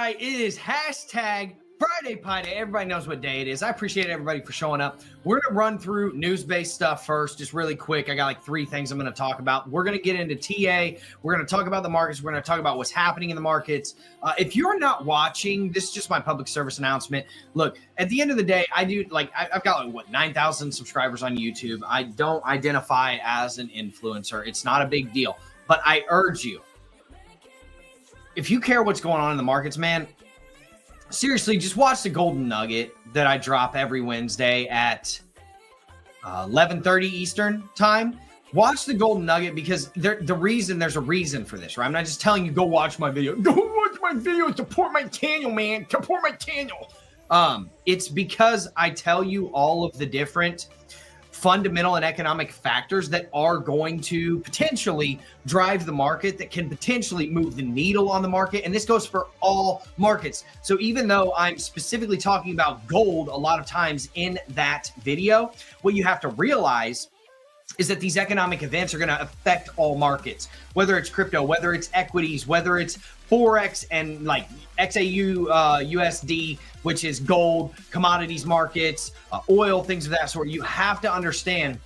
right, it is hashtag Friday Pie Day. Everybody knows what day it is. I appreciate everybody for showing up. We're going to run through news-based stuff first, just really quick. I got like 3 things I'm going to talk about. We're going to get into TA. We're going to talk about the markets. We're going to talk about what's happening in the markets. If you're not watching, this is just my public service announcement. Look, at the end of the day, I do like I've got like what 9,000 subscribers on YouTube. I don't identify as an influencer. It's not a big deal, but I urge you, if you care what's going on in the markets, man, seriously, just watch the Golden Nugget that I drop every Wednesday at 11:30 Eastern time. Watch the Golden Nugget because there's a reason for this, right? I'm not just telling you, go watch my video. Go watch my video. Support my channel, man. Support my channel. It's because I tell you all of the different fundamental and economic factors that are going to potentially drive the market, that can potentially move the needle on the market. And this goes for all markets. So even though I'm specifically talking about gold a lot of times in that video, what you have to realize is that these economic events are going to affect all markets, whether it's crypto, whether it's equities, whether it's Forex and like XAU, USD, which is gold, commodities markets, oil, things of that sort. You have to understand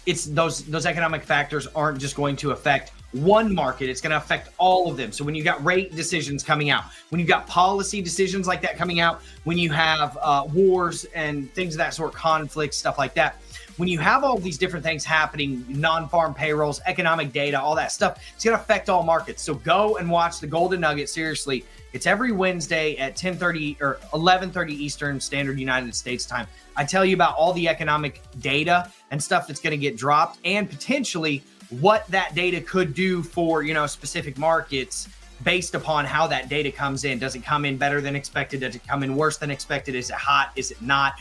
it's those economic factors aren't just going to affect one market. It's going to affect all of them. So when you got rate decisions coming out, when you got policy decisions like that coming out, when you have wars and things of that sort, conflicts, stuff like that, when you have all these different things happening, non-farm payrolls, economic data, all that stuff, it's going to affect all markets. So go and watch the Golden Nugget. Seriously, it's every Wednesday at 10:30 or 11:30 Eastern Standard United States time. I tell you about all the economic data and stuff that's going to get dropped and potentially what that data could do for, specific markets based upon how that data comes in. Does it come in better than expected? Does it come in worse than expected? Is it hot? Is it not?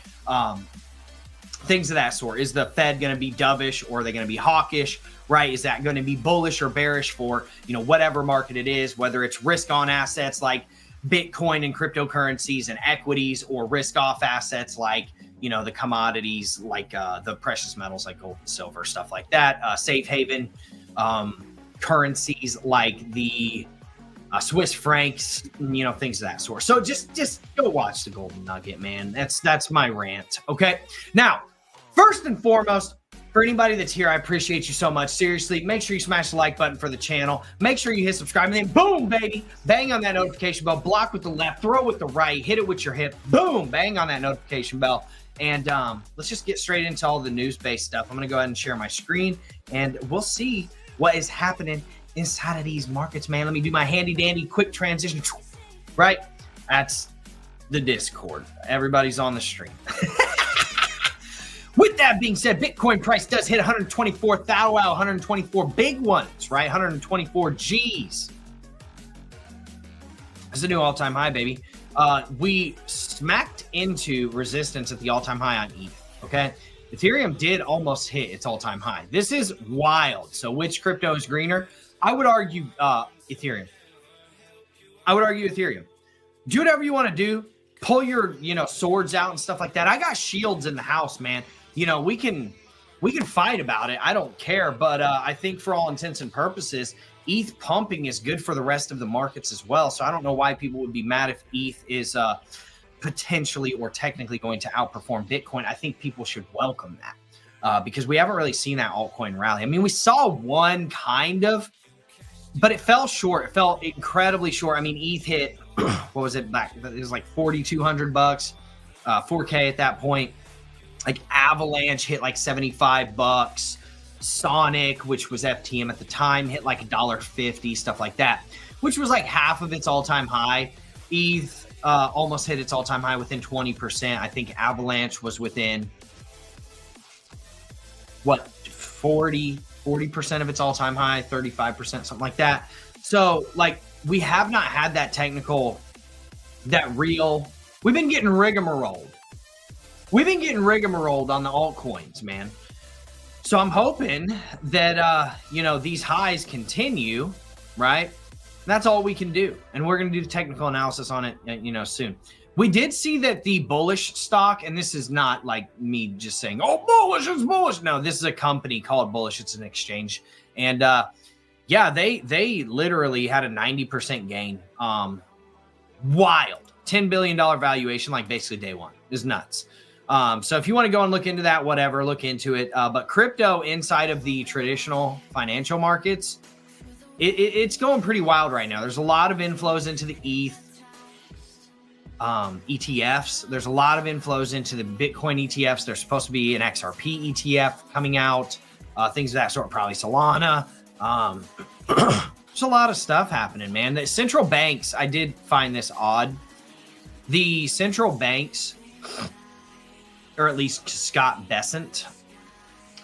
Things of that sort. Is the Fed going to be dovish or are they going to be hawkish, right? Is that going to be bullish or bearish for, whatever market it is, whether it's risk on assets like Bitcoin and cryptocurrencies and equities, or risk off assets like, the commodities, like the precious metals like gold and silver, stuff like that. Safe haven currencies like the Swiss francs, things of that sort. So just go watch the Golden Nugget, man. That's my rant. Okay. Now, first and foremost, for anybody that's here, I appreciate you so much. Seriously, make sure you smash the like button for the channel. Make sure you hit subscribe, and then boom, baby, bang on that notification bell. Block with the left, throw with the right, hit it with your hip. Boom, bang on that notification bell. And let's just get straight into all the news-based stuff. I'm going to go ahead and share my screen, and we'll see what is happening inside of these markets, man. Let me do my handy dandy quick transition. Right? That's the Discord. Everybody's on the stream. With that being said, Bitcoin price does hit 124,000, 124 big ones, right? 124 G's. That's a new all-time high, baby. We smacked into resistance at the all-time high on ETH, okay? Ethereum did almost hit its all-time high. This is wild. So which crypto is greener? I would argue Ethereum. I would argue Ethereum. Do whatever you want to do. Pull your, swords out and stuff like that. I got shields in the house, man. We can fight about it. I don't care. But I think for all intents and purposes, ETH pumping is good for the rest of the markets as well. So I don't know why people would be mad if ETH is potentially or technically going to outperform Bitcoin. I think people should welcome that because we haven't really seen that altcoin rally. I mean, we saw one kind of, but it fell short. It fell incredibly short. I mean, ETH hit, what was it back? It was like $4,200, 4K at that point. Like Avalanche hit like $75. Sonic, which was FTM at the time, hit like $1.50, stuff like that, which was like half of its all-time high. ETH almost hit its all-time high within 20%. I think Avalanche was within, what, 40% of its all-time high, 35%, something like that. So, like, we have not had that technical, that real, we've been getting rigmarolled. We've been getting rigmarolled on the altcoins, man. So I'm hoping that, these highs continue, right? That's all we can do. And we're going to do the technical analysis on it, soon. We did see that the bullish stock, and this is not like me just saying, oh, bullish, it's bullish. No, this is a company called Bullish. It's an exchange. And, yeah, they literally had a 90% gain Wild. $10 billion valuation, like basically day one. Is nuts. So if you want to go and look into that, whatever, look into it. But crypto inside of the traditional financial markets, it's going pretty wild right now. There's a lot of inflows into the ETH, ETFs. There's a lot of inflows into the Bitcoin ETFs. There's supposed to be an XRP ETF coming out, things of that sort, probably Solana. There's a lot of stuff happening, man. The central banks, I did find this odd. The central banks, or at least Scott Bessent,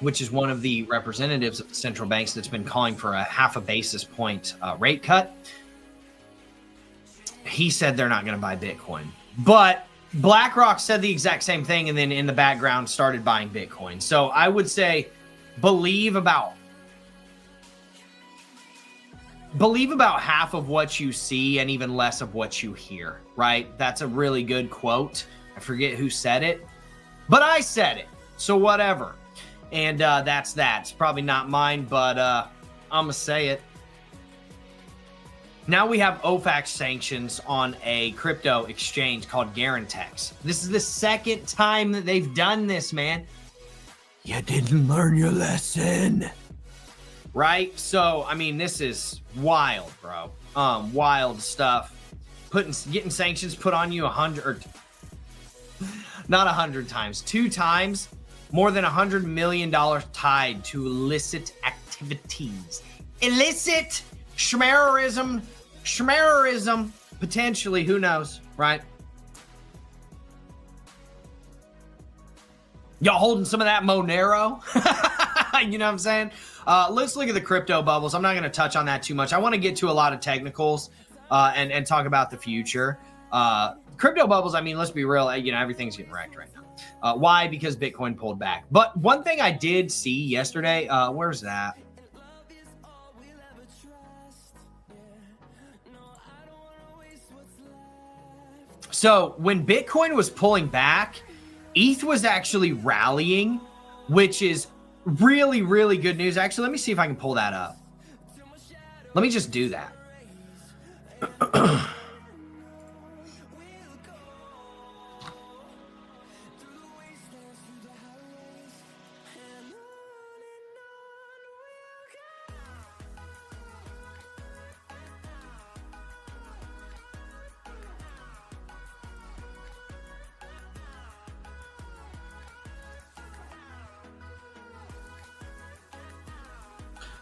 which is one of the representatives of the central banks that's been calling for a 0.5 basis point rate cut. He said they're not going to buy Bitcoin. But BlackRock said the exact same thing and then in the background started buying Bitcoin. So I would say believe about half of what you see and even less of what you hear, right? That's a really good quote. I forget who said it, but I said it. So whatever. And that's that. It's probably not mine, but I'm going to say it. Now we have OFAC sanctions on a crypto exchange called Garantex. This is the second time that they've done this, man. You didn't learn your lesson. Right? So, I mean, this is wild, bro. Wild stuff. Getting sanctions put on you 100, not 100 times, 2 times, more than $100 million tied to illicit activities. Illicit schmerism, potentially, who knows, right? Y'all holding some of that Monero? You know what I'm saying? Let's look at the crypto bubbles. I'm not going to touch on that too much. I want to get to a lot of technicals and talk about the future. Crypto bubbles, I mean, let's be real. You know, everything's getting wrecked right now. Why? Because Bitcoin pulled back. But one thing I did see yesterday, where's that? So when Bitcoin was pulling back, ETH was actually rallying, which is really, really good news. Actually, let me see if I can pull that up. Let me just do that.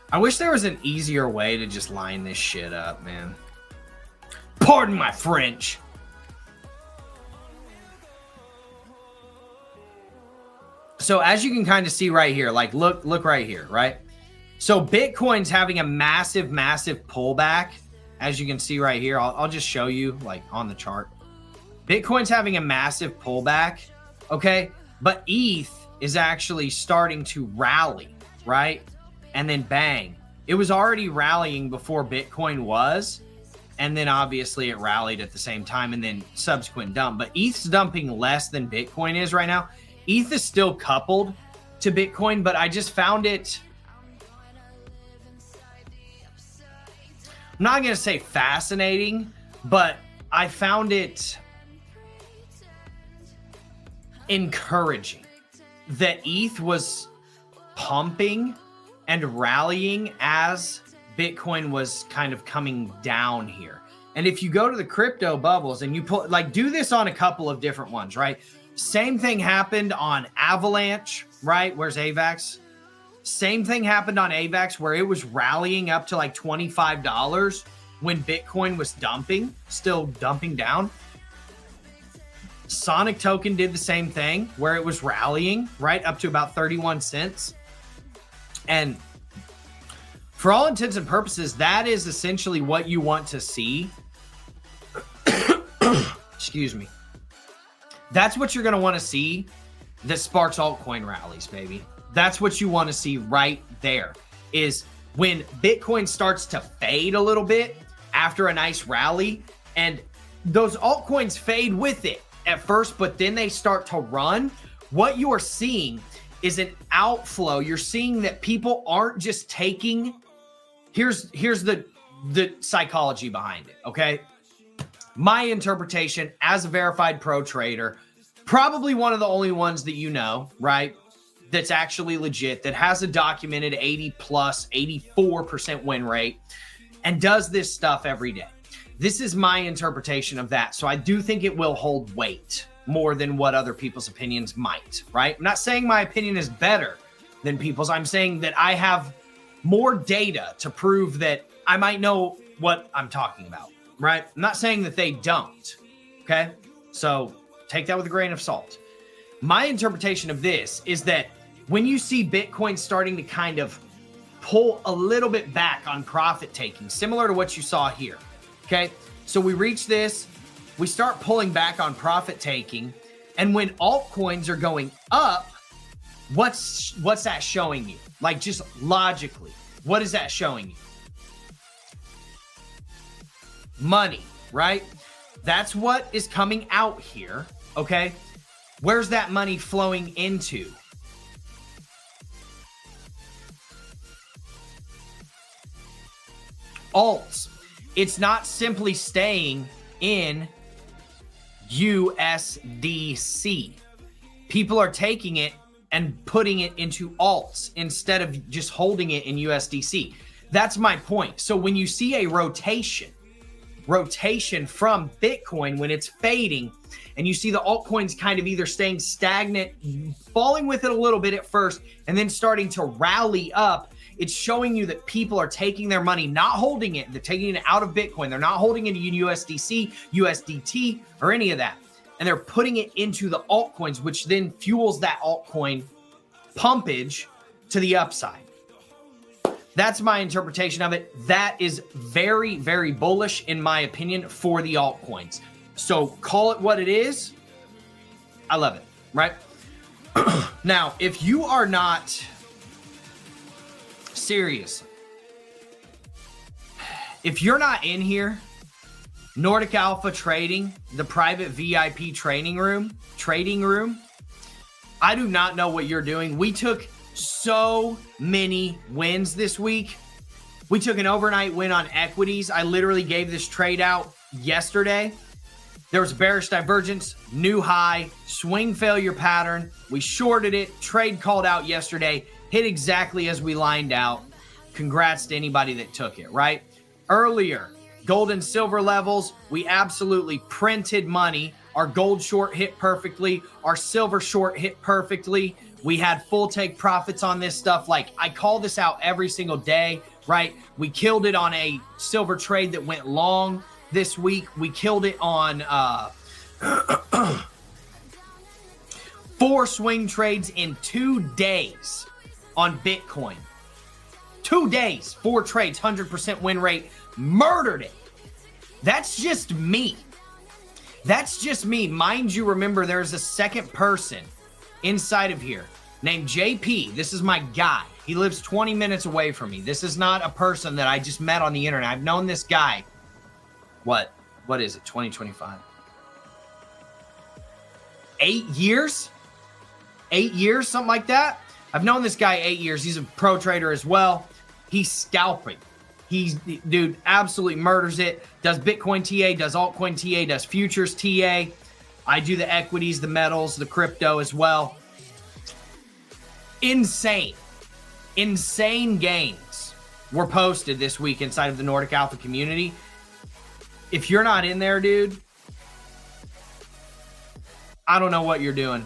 I wish there was an easier way to just line this shit up, man. Pardon my French. So as you can kind of see right here, like look right here, right? So Bitcoin's having a massive, massive pullback. As you can see right here, I'll just show you like on the chart. Bitcoin's having a massive pullback, okay? But ETH is actually starting to rally, right? And then bang, it was already rallying before Bitcoin was. And then obviously it rallied at the same time and then subsequent dump. But ETH's dumping less than Bitcoin is right now. ETH is still coupled to Bitcoin, but I just found it, I'm not going to say fascinating, but I found it encouraging that ETH was pumping and rallying as Bitcoin was kind of coming down here. And if you go to the crypto bubbles and you pull, like, do this on a couple of different ones, right? Same thing happened on Avalanche, right? Where's AVAX? Same thing happened on AVAX where it was rallying up to like $25 when Bitcoin was dumping, still dumping down. Sonic token did the same thing where it was rallying, right? Up to about 31 cents. And for all intents and purposes, that is essentially what you want to see. Excuse me. That's what you're going to want to see that sparks altcoin rallies, baby. That's what you want to see right there, is when Bitcoin starts to fade a little bit after a nice rally, and those altcoins fade with it at first, but then they start to run. What you are seeing is an outflow. You're seeing that people aren't just taking, here's the psychology behind it, okay? my interpretation as a verified pro trader, probably one of the only ones that you know, right? That's actually legit, that has a documented 80 plus 84% win rate and does this stuff every day. This is my interpretation of that. So I do think it will hold weight more than what other people's opinions might, right? I'm not saying my opinion is better than people's. I'm saying that I have more data to prove that I might know what I'm talking about, right? I'm not saying that they don't, okay? So take that with a grain of salt. My interpretation of this is that when you see Bitcoin starting to kind of pull a little bit back on profit taking, similar to what you saw here, okay? So we reach this, we start pulling back on profit taking, and when altcoins are going up, what's that showing you? Like, just logically, what is that showing you? Money, right? That's what is coming out here, okay? Where's that money flowing into? Alts. It's not simply staying in USDC. People are taking it and putting it into alts instead of just holding it in USDC. That's my point. So when you see a rotation from Bitcoin, when it's fading and you see the altcoins kind of either staying stagnant, falling with it a little bit at first, and then starting to rally up, it's showing you that people are taking their money, not holding it. They're taking it out of Bitcoin. They're not holding it in USDC, USDT, or any of that. And they're putting it into the altcoins, which then fuels that altcoin pumpage to the upside. That's my interpretation of it. That is very, very bullish, in my opinion, for the altcoins. So call it what it is. I love it, right? Now, if you are not serious, if you're not in here, Nordic Alpha Trading, the private VIP trading room, I do not know what you're doing. We took so many wins this week. We took an overnight win on equities. I literally gave this trade out yesterday. There was bearish divergence, new high, swing failure pattern. We shorted it, trade called out yesterday, hit exactly as we lined out. Congrats to anybody that took it, right? Earlier, gold and silver levels, we absolutely printed money. Our gold short hit perfectly. Our silver short hit perfectly. We had full take profits on this stuff. Like, I call this out every single day, right? We killed it on a silver trade that went long this week. We killed it on 4 swing trades in 2 days on Bitcoin. 2 days, 4 trades, 100% win rate, murdered it. That's just me. That's just me. Mind you, remember, there's a second person inside of here named JP. This is my guy. He lives 20 minutes away from me. This is not a person that I just met on the internet. I've known this guy. What is it? 2025. 8 years? 8 years, something like that. I've known this guy 8 years. He's a pro trader as well. He's scalping. Dude, absolutely murders it. Does Bitcoin TA, does altcoin TA, does futures TA. I do the equities, the metals, the crypto as well. Insane gains were posted this week inside of the Nordic Alpha community. If you're not in there, dude, I don't know what you're doing.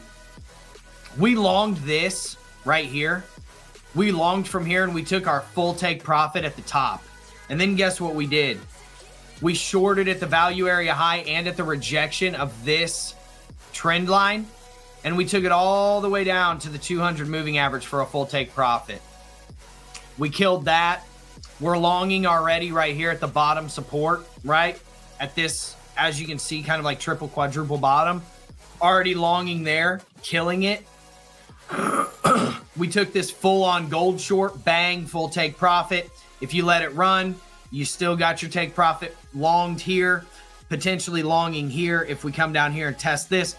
We longed this right here. We longed from here and we took our full take profit at the top. And then guess what we did? We shorted at the value area high and at the rejection of this trend line. And we took it all the way down to the 200 moving average for a full take profit. We killed that. We're longing already right here at the bottom support, right? At this, as you can see, kind of like triple, quadruple bottom. Already longing there, killing it. We took this full-on gold short, bang, full take profit. If you let it run, you still got your take profit longed here, potentially longing here. If we come down here and test this,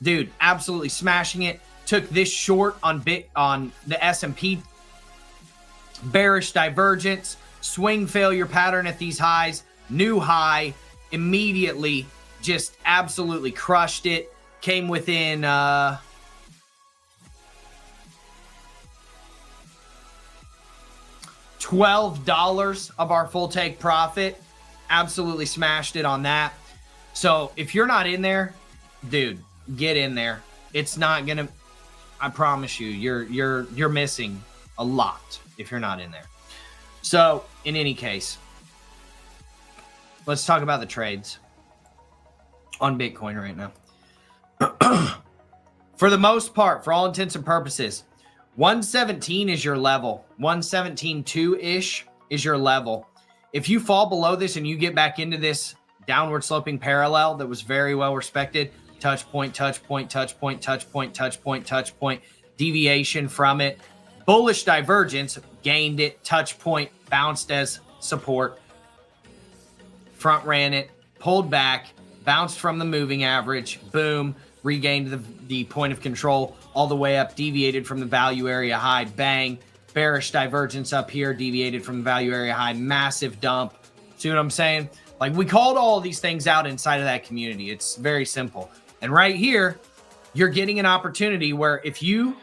dude, absolutely smashing it. Took this short on the S&P, bearish divergence, swing failure pattern at these highs, new high, immediately just absolutely crushed it. Came within $12 of our full take profit. Absolutely smashed it on that. So if you're not in there, dude, get in there. It's not gonna, I promise you, you're missing a lot if you're not in there. So in any case, let's talk about the trades on Bitcoin right now. For the most part, for all intents and purposes, 117 is your level. 117.2-ish is your level. If you fall below this and you get back into this downward sloping parallel that was very well respected, touch point, touch point, touch point, touch point, touch point, touch point, deviation from it, bullish divergence, gained it, touch point, bounced as support, front ran it, pulled back, bounced from the moving average, boom, regained the point of control all the way up, deviated from the value area high, bang, bearish divergence up here, deviated from the value area high, massive dump. See what I'm saying? Like, we called all of these things out inside of that community. It's very simple. And right here, you're getting an opportunity where if you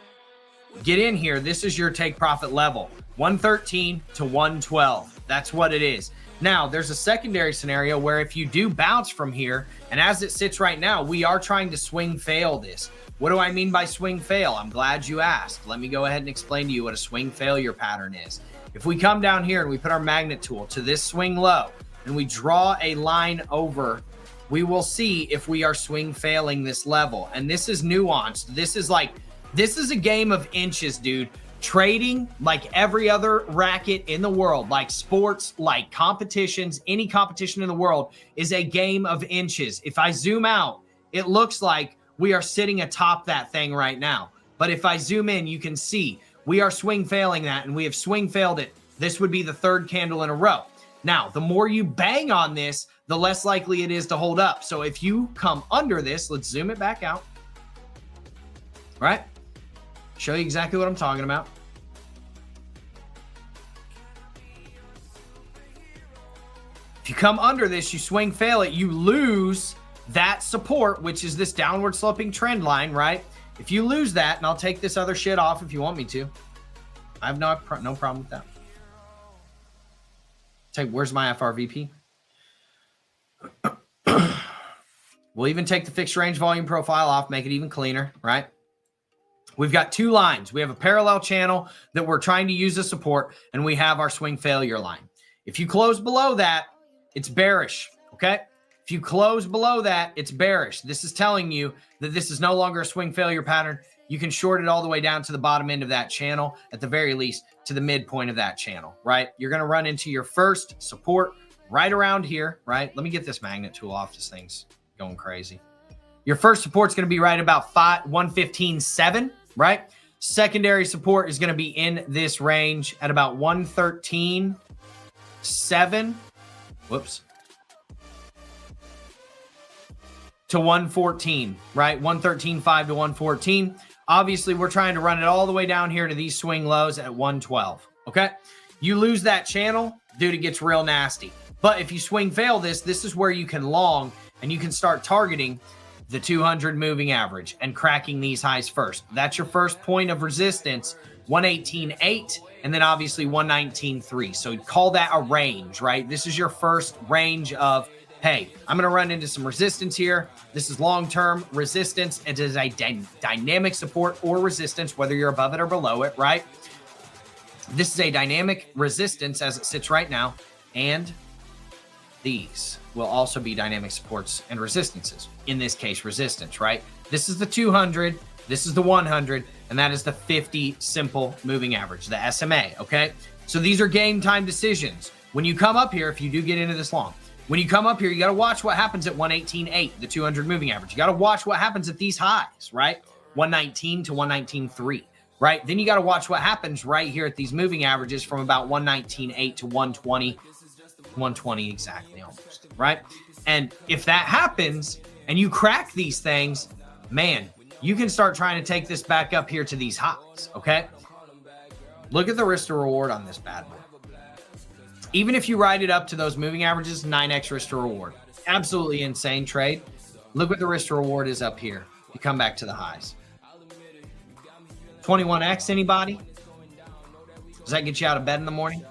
get in here, this is your take profit level, 113 to 112. That's what it is. Now, there's a secondary scenario where if you do bounce from here, and as it sits right now, we are trying to swing fail this. What do I mean by swing fail? I'm glad you asked. Let me go ahead and explain to you what a swing failure pattern is. If we come down here and we put our magnet tool to this swing low and we draw a line over, we will see if we are swing failing this level. And this is nuanced. This is a game of inches, dude. Trading, like every other racket in the world, like sports, like competitions, any competition in the world, is a game of inches. If I zoom out, it looks like we are sitting atop that thing right now. But if I zoom in, you can see we are swing failing that, and we have swing failed it. This would be the third candle in a row. Now, the more you bang on this, the less likely it is to hold up. So if you come under this, let's zoom it back out. Right? Show you exactly what I'm talking about. If you come under this, you swing fail it, you lose that support, which is this downward sloping trend line, right? If you lose that, and I'll take this other shit off if you want me to. I have no problem with that. Where's my FRVP? We'll even take the fixed range volume profile off, make it even cleaner, right? We've got two lines. We have a parallel channel that we're trying to use as support, and we have our swing failure line. If you close below that, it's bearish, okay? If you close below that, it's bearish. This is telling you that this is no longer a swing failure pattern. You can short it all the way down to the bottom end of that channel, at the very least, to the midpoint of that channel, right? You're going to run into your first support right around here, right? Let me get this magnet tool off. This thing's going crazy. Your first support's going to be right about 115.7, right? Secondary support is going to be in this range at about 113.7. Whoops. To 114, right? 113.5 to 114. Obviously, we're trying to run it all the way down here to these swing lows at 112, okay? You lose that channel, dude, it gets real nasty. But if you swing fail this, this is where you can long and you can start targeting the 200 moving average and cracking these highs first. That's your first point of resistance, 118.8, and then obviously 119.3. So call that a range, right? This is your first range of, hey, I'm going to run into some resistance here. This is long-term resistance. It is a dynamic support or resistance, whether you're above it or below it, right? This is a dynamic resistance as it sits right now, and these will also be dynamic supports and resistances. In this case, resistance, right? This is the 200, this is the 100, and that is the 50 simple moving average, the SMA, okay? So these are game time decisions. When you come up here, if you do get into this long, when you come up here, you got to watch what happens at 118.8, the 200 moving average. You got to watch what happens at these highs, right? 119 to 119.3, right? Then you got to watch what happens right here at these moving averages from about 119.8 to 120 exactly almost, right? And if that happens and you crack these things, man, you can start trying to take this back up here to these highs, okay? Look at the risk to reward on this bad boy. Even if you ride it up to those moving averages, 9x risk to reward. Absolutely insane trade. Look what the risk to reward is up here. You come back to the highs. 21x, anybody? Does that get you out of bed in the morning?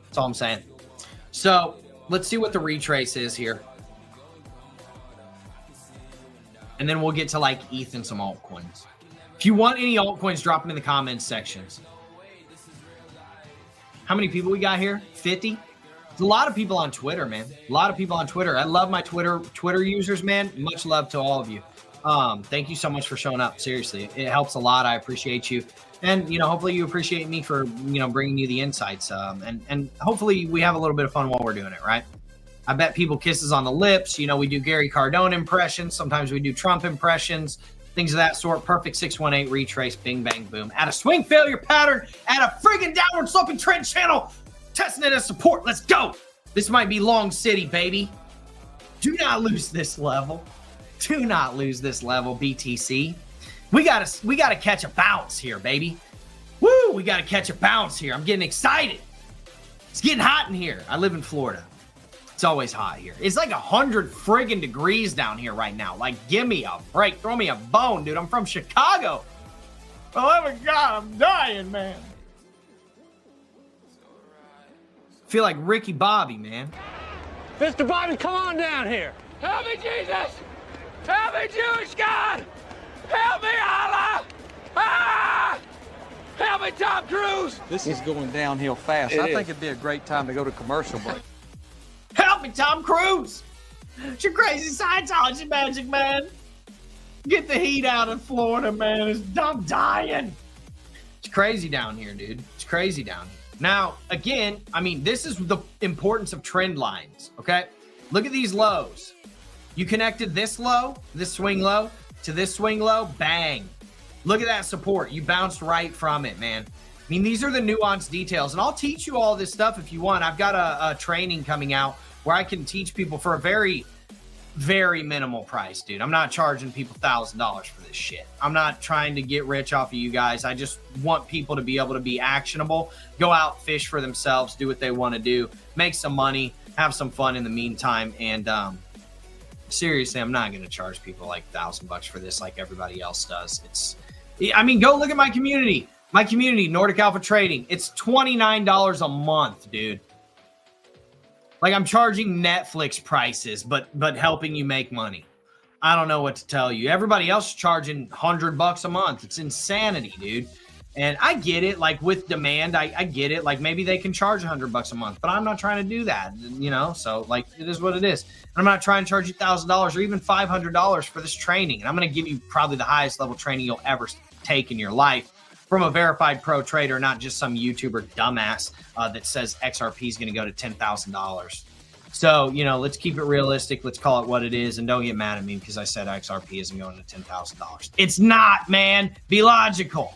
That's all I'm saying. So let's see what the retrace is here. And then we'll get to like ETH and some altcoins. If you want any altcoins, drop them in the comments sections. How many people we got here? 50? There's a lot of people on Twitter, man. A lot of people on Twitter. I love my Twitter users, man. Much love to all of you. Thank you so much for showing up. Seriously, it helps a lot. I appreciate you. And, you know, hopefully you appreciate me for, you know, bringing you the insights. And hopefully we have a little bit of fun while we're doing it, right? I bet people kisses on the lips. You know, we do Gary Cardone impressions. Sometimes we do Trump impressions, things of that sort. Perfect 618 retrace, bing, bang, boom. At a swing failure pattern, at a friggin' downward sloping trend channel, testing it as support. Let's go. This might be Long City, baby. Do not lose this level. Do not lose this level, BTC. We gotta catch a bounce here, baby. Woo, we gotta catch a bounce here. I'm getting excited. It's getting hot in here. I live in Florida. It's always hot here. It's like 100 friggin' degrees down here right now. Like, give me a break. Throw me a bone, dude. I'm from Chicago. Oh my God, I'm dying, man. Feel like Ricky Bobby, man. Mr. Bobby, come on down here. Help me, Jesus! Help me, Jewish God! Help me, Allah! Ah! Help me, Tom Cruise! This is going downhill fast. I think it'd be a great time to go to commercial break. Help me, Tom Cruise! It's your crazy Scientology magic, man. Get the heat out of Florida, man. I'm dying. It's crazy down here, dude. It's crazy down here. Now, again, I mean, this is the importance of trend lines, okay? Look at these lows. You connected this low, this swing low, to this swing low, bang. Look at that support. You bounced right from it, man. I mean, these are the nuanced details, and I'll teach you all this stuff if you want. I've got a training coming out where I can teach people for a very, very minimal price, dude. I'm not charging people $1,000 for this shit. I'm not trying to get rich off of you guys. I just want people to be able to be actionable, go out, fish for themselves, do what they want to do, make some money, have some fun in the meantime. And seriously, I'm not going to charge people like $1,000 for this like everybody else does. I mean, go look at my community. My community, Nordic Alpha Trading. It's $29 a month, dude. Like, I'm charging Netflix prices, but helping you make money. I don't know what to tell you. Everybody else is charging $100 a month. It's insanity, dude. And I get it. Like, with demand, I get it. Like, maybe they can charge $100 a month, but I'm not trying to do that, you know? So, like, it is what it is. And I'm not trying to charge you $1,000 or even $500 for this training. And I'm going to give you probably the highest level training you'll ever take in your life from a verified pro trader, not just some YouTuber dumbass that says XRP is going to go to $10,000. So, you know, let's keep it realistic. Let's call it what it is. And don't get mad at me because I said XRP isn't going to $10,000. It's not, man. Be logical.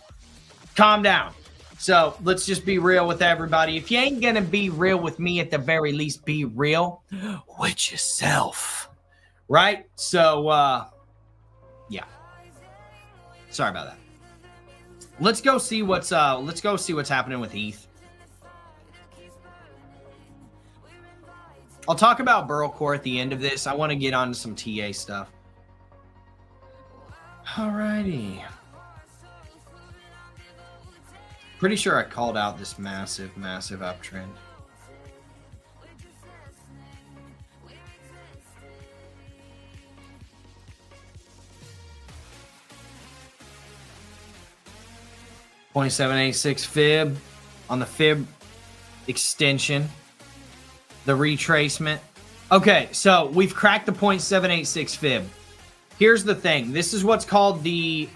Calm down. So let's just be real with everybody. If you ain't going to be real with me, at the very least, be real with yourself. Right? So, yeah. Sorry about that. Let's go see what's happening with ETH. I'll talk about Burl Core at the end of this. I want to get on to some TA stuff. Alrighty. Pretty sure I called out this massive, massive uptrend. .786 fib on the fib extension, the retracement. Okay, so we've cracked the .786 fib. Here's the thing. This is what's called the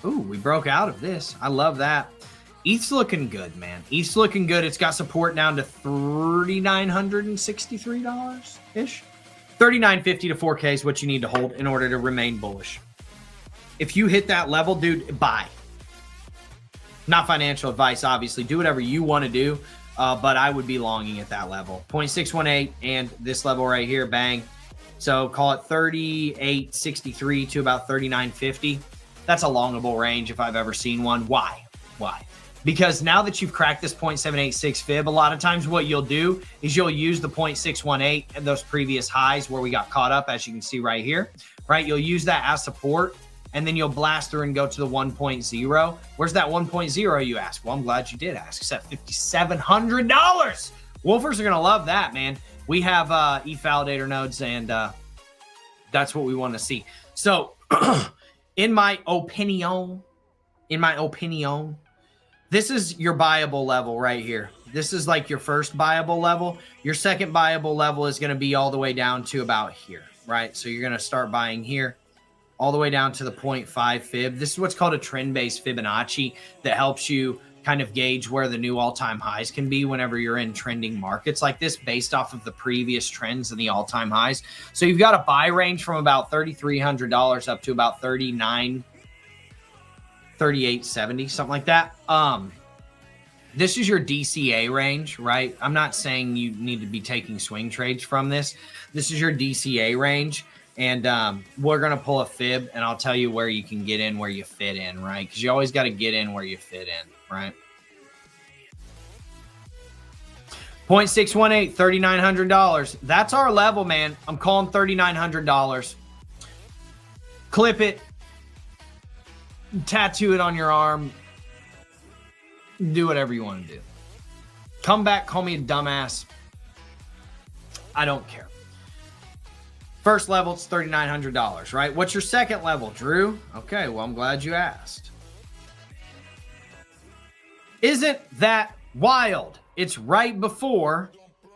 ooh, we broke out of this. I love that. ETH's looking good, man. ETH's looking good. It's got support down to $3,963 ish. $3,950 to 4K is what you need to hold in order to remain bullish. If you hit that level, dude, buy. Not financial advice, obviously. Do whatever you want to do, but I would be longing at that level. 0.618 and this level right here, bang. So call it 38.63 to about 39.50. That's a longable range if I've ever seen one. Why? Why? because now that you've cracked this 0.786 fib, a lot of times what you'll do is you'll use the 0.618 and those previous highs where we got caught up, as you can see right here, right? You'll use that as support, and then you'll blast through and go to the 1.0. Where's that 1.0, you ask? Well, I'm glad you did ask. It's at $5,700. Wolfers are going to love that, man. We have ETH validator nodes, and that's what we want to see. So in my opinion, this is your buyable level right here. This is like your first buyable level. Your second buyable level is going to be all the way down to about here, right? So you're going to start buying here all the way down to the 0.5 fib. This is what's called a trend-based Fibonacci that helps you kind of gauge where the new all-time highs can be whenever you're in trending markets like this based off of the previous trends and the all-time highs. So you've got a buy range from about $3,300 up to about $38.70, something like that. This is your DCA range, right? I'm not saying you need to be taking swing trades from this. This is your DCA range. And we're going to pull a fib, and I'll tell you where you can get in, where you fit in, right? Because you always got to get in where you fit in, right? 0.618, $3,900. That's our level, man. I'm calling $3,900. Clip it. Tattoo it on your arm. Do whatever you want to do. Come back, call me a dumbass. I don't care. First level, it's $3,900, right? What's your second level, Drew? Okay, well, I'm glad you asked. Isn't that wild? It's right before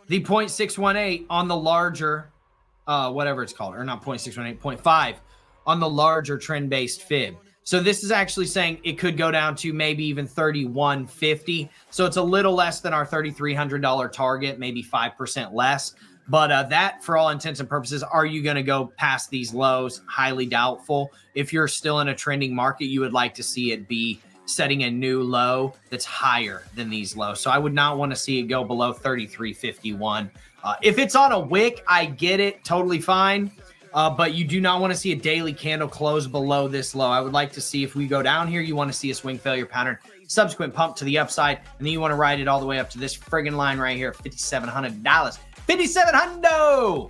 the 0.618 on the larger, whatever it's called, or not 0.618, 0.5 on the larger trend-based fib. So this is actually saying it could go down to maybe even $3,150. So it's a little less than our $3,300 target, maybe 5% less. But that, for all intents and purposes, are you going to go past these lows? Highly doubtful. If you're still in a trending market, you would like to see it be setting a new low that's higher than these lows. So I would not want to see it go below 33.51. If it's on a wick, I get it. Totally fine. But you do not want to see a daily candle close below this low. I would like to see, if we go down here, you want to see a swing failure pattern, subsequent pump to the upside, and then you want to ride it all the way up to this friggin' line right here, $5,700. 5,700,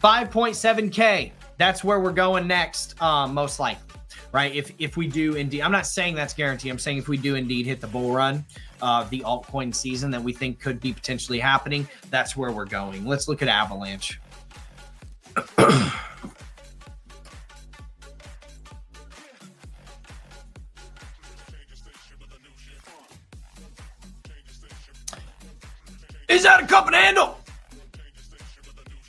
5.7K. That's where we're going next, most likely, right? If we do indeed, I'm not saying that's guaranteed. I'm saying if we do indeed hit the bull run, the altcoin season that we think could be potentially happening, that's where we're going. Let's look at Avalanche. Is that a cup and handle?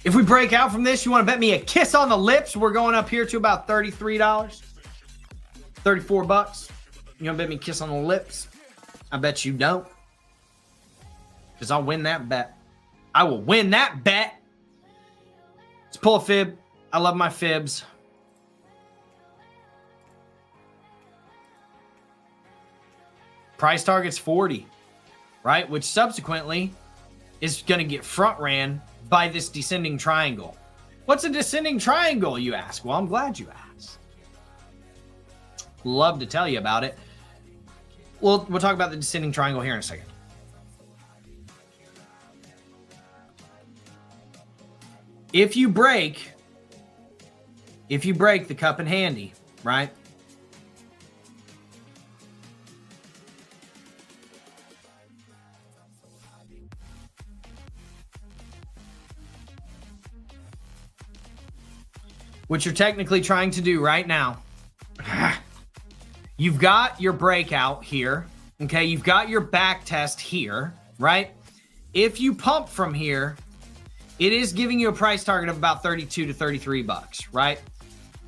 If we break out from this, you want to bet me a kiss on the lips? We're going up here to about $33, 34 bucks. You want to bet me a kiss on the lips? I bet you don't. Because I'll win that bet. I will win that bet. Let's pull a fib. I love my fibs. Price target's 40, right? Which subsequently is going to get front ran by this descending triangle. What's a descending triangle, you ask? Well, I'm glad you asked. Love to tell you about it. We'll talk about the descending triangle here in a second. If you break the cup and handy, right? What you're technically trying to do right now, you've got your breakout here, okay? You've got your back test here, right? If you pump from here, it is giving you a price target of about 32 to 33 bucks, right?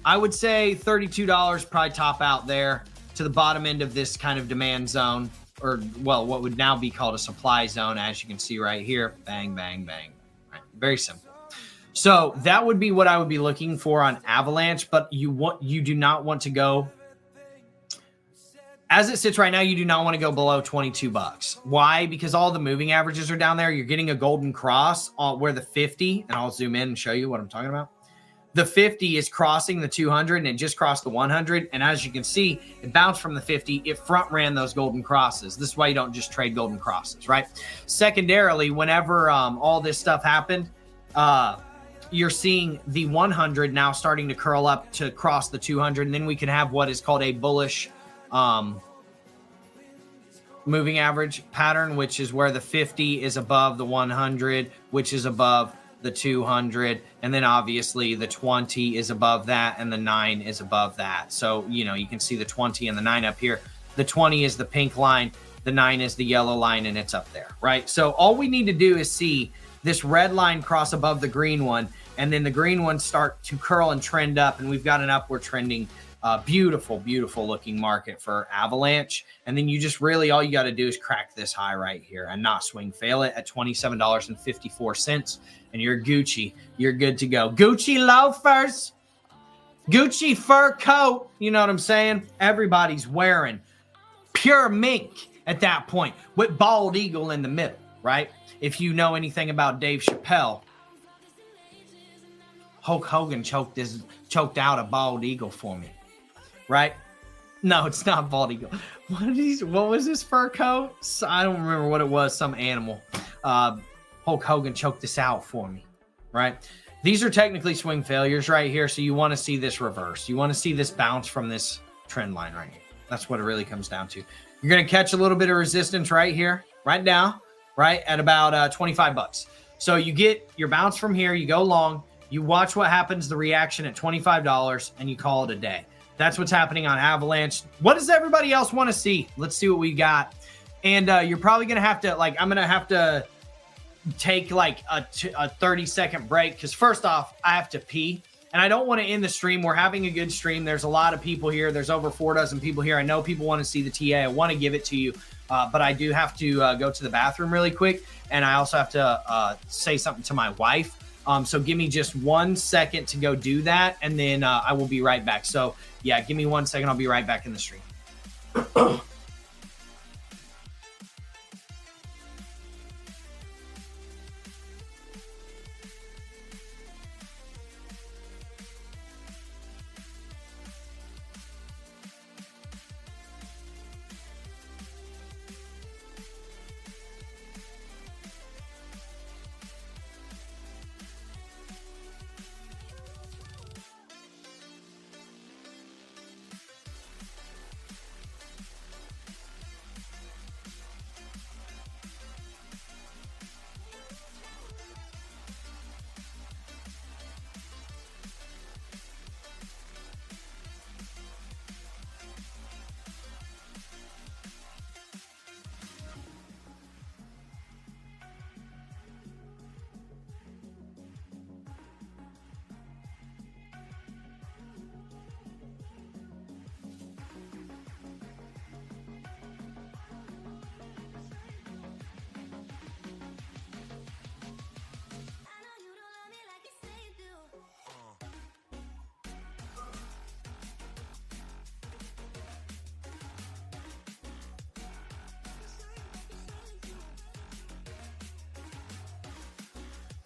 I would say $32 probably top out there to the bottom end of this kind of demand zone, or, well, what would now be called a supply zone, as you can see right here. Bang, bang, bang. Right? Very simple. So that would be what I would be looking for on Avalanche, but you do not want to go, as it sits right now, you do not want to go below 22 bucks. Why? Because all the moving averages are down there. You're getting a golden cross where the 50, and I'll zoom in and show you what I'm talking about. The 50 is crossing the 200 and it just crossed the 100. And as you can see, it bounced from the 50. It front ran those golden crosses. This is why you don't just trade golden crosses, right? Secondarily, whenever all this stuff happened, you're seeing the 100 now starting to curl up to cross the 200. And then we can have what is called a bullish moving average pattern, which is where the 50 is above the 100, which is above the 200, and then obviously the 20 is above that and the 9 is above that. So, you know, you can see the 20 and the 9 up here. The 20 is the pink line, the 9 is the yellow line, and it's up there, right? So all we need to do is see this red line cross above the green one, and then the green one start to curl and trend up, and we've got an upward trending beautiful, beautiful looking market for Avalanche. And then you just really, all you got to do is crack this high right here and not swing fail it at $27.54. And you're Gucci. You're good to go. Gucci loafers, Gucci fur coat. You know what I'm saying? Everybody's wearing pure mink at that point with bald eagle in the middle, right? If you know anything about Dave Chappelle, Hulk Hogan choked out a bald eagle for me. Right? No, it's not bald eagle. What was this fur coat? I don't remember what it was. Some animal. Hulk Hogan choked this out for me. Right? These are technically swing failures right here. So you want to see this reverse. You want to see this bounce from this trend line right here. That's what it really comes down to. You're going to catch a little bit of resistance right here, right now, right at about 25 bucks. So you get your bounce from here. You go long. You watch what happens, the reaction at $25, and you call it a day. That's what's happening on Avalanche. What does everybody else want to see? Let's see what we got. And you're probably going to have to, like, I'm going to have to take like a 30-second break because first off, I have to pee. And I don't want to end the stream. We're having a good stream. There's a lot of people here. There's over 4 dozen people here. I know people want to see the TA. I want to give it to you. But I do have to go to the bathroom really quick. And I also have to say something to my wife. So give me just 1 second to go do that, and then I will be right back. So, yeah, give me 1 second. I'll be right back in the stream.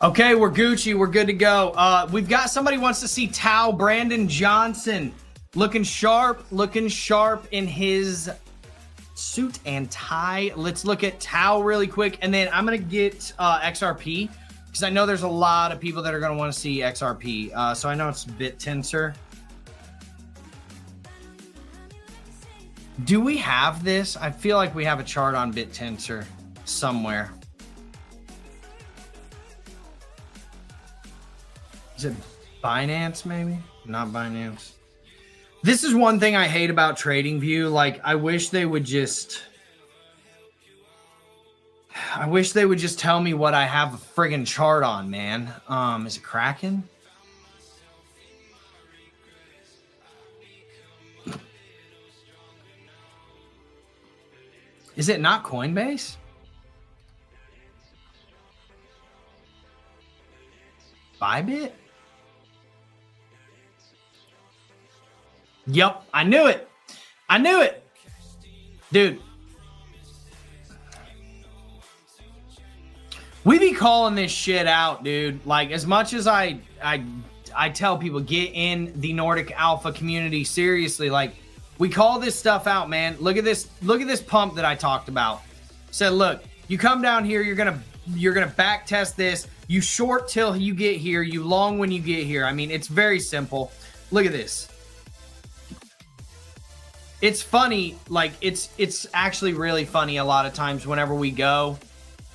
Okay, we're Gucci. We're good to go. We've got somebody wants to see Tao Brandon Johnson looking sharp in his suit and tie. Let's look at Tao really quick, and then I'm going to get XRP because I know there's a lot of people that are going to want to see XRP. So I know it's BitTensor. Do we have this? I feel like we have a chart on BitTensor somewhere. Is it Binance maybe? Not Binance. This is one thing I hate about TradingView. Like, I wish they would just tell me what I have a friggin' chart on, man. Is it Kraken? Is it not Coinbase? Bybit? Yep, I knew it. Dude. We be calling this shit out, dude. Like, as much as I I tell people, get in the Nordic Alpha community. Seriously, like, we call this stuff out, man. Look at this pump that I talked about. Said, look, you come down here, you're gonna back test this. You short till you get here, you long when you get here. I mean, it's very simple. Look at this. It's funny, like it's actually really funny a lot of times whenever we go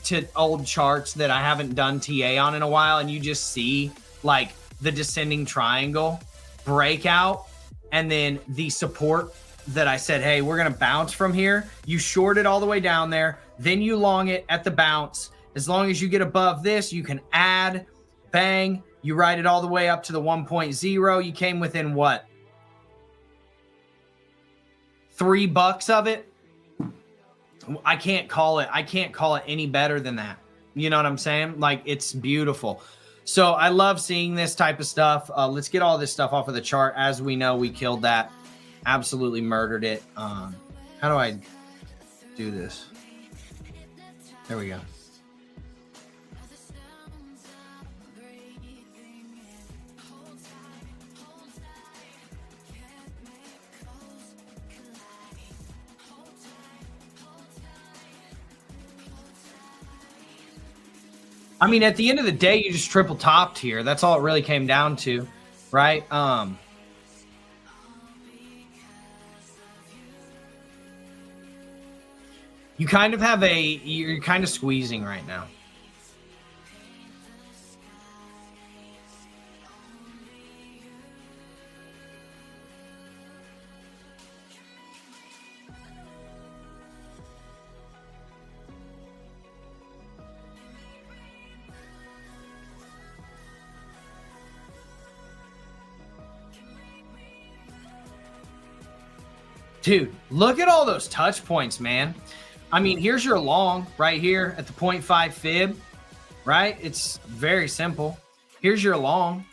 to old charts that I haven't done TA on in a while, and you just see like the descending triangle breakout, and then the support that I said, hey, we're gonna bounce from here. You short it all the way down there, then you long it at the bounce. As long as you get above this, you can add, bang, you ride it all the way up to the 1.0. You came within what? $3 of it. I can't call it any better than that. You know what I'm saying? Like, it's beautiful. So I love seeing this type of stuff. Let's get all this stuff off of the chart. As we know, we killed that. Absolutely murdered it. How do I do this? There we go. I mean, at the end of the day, you just triple topped here. That's all it really came down to, right? You kind of have you're kind of squeezing right now. Dude, look at all those touch points, man. I mean, here's your long right here at the 0.5 fib, right? It's very simple. Here's your long.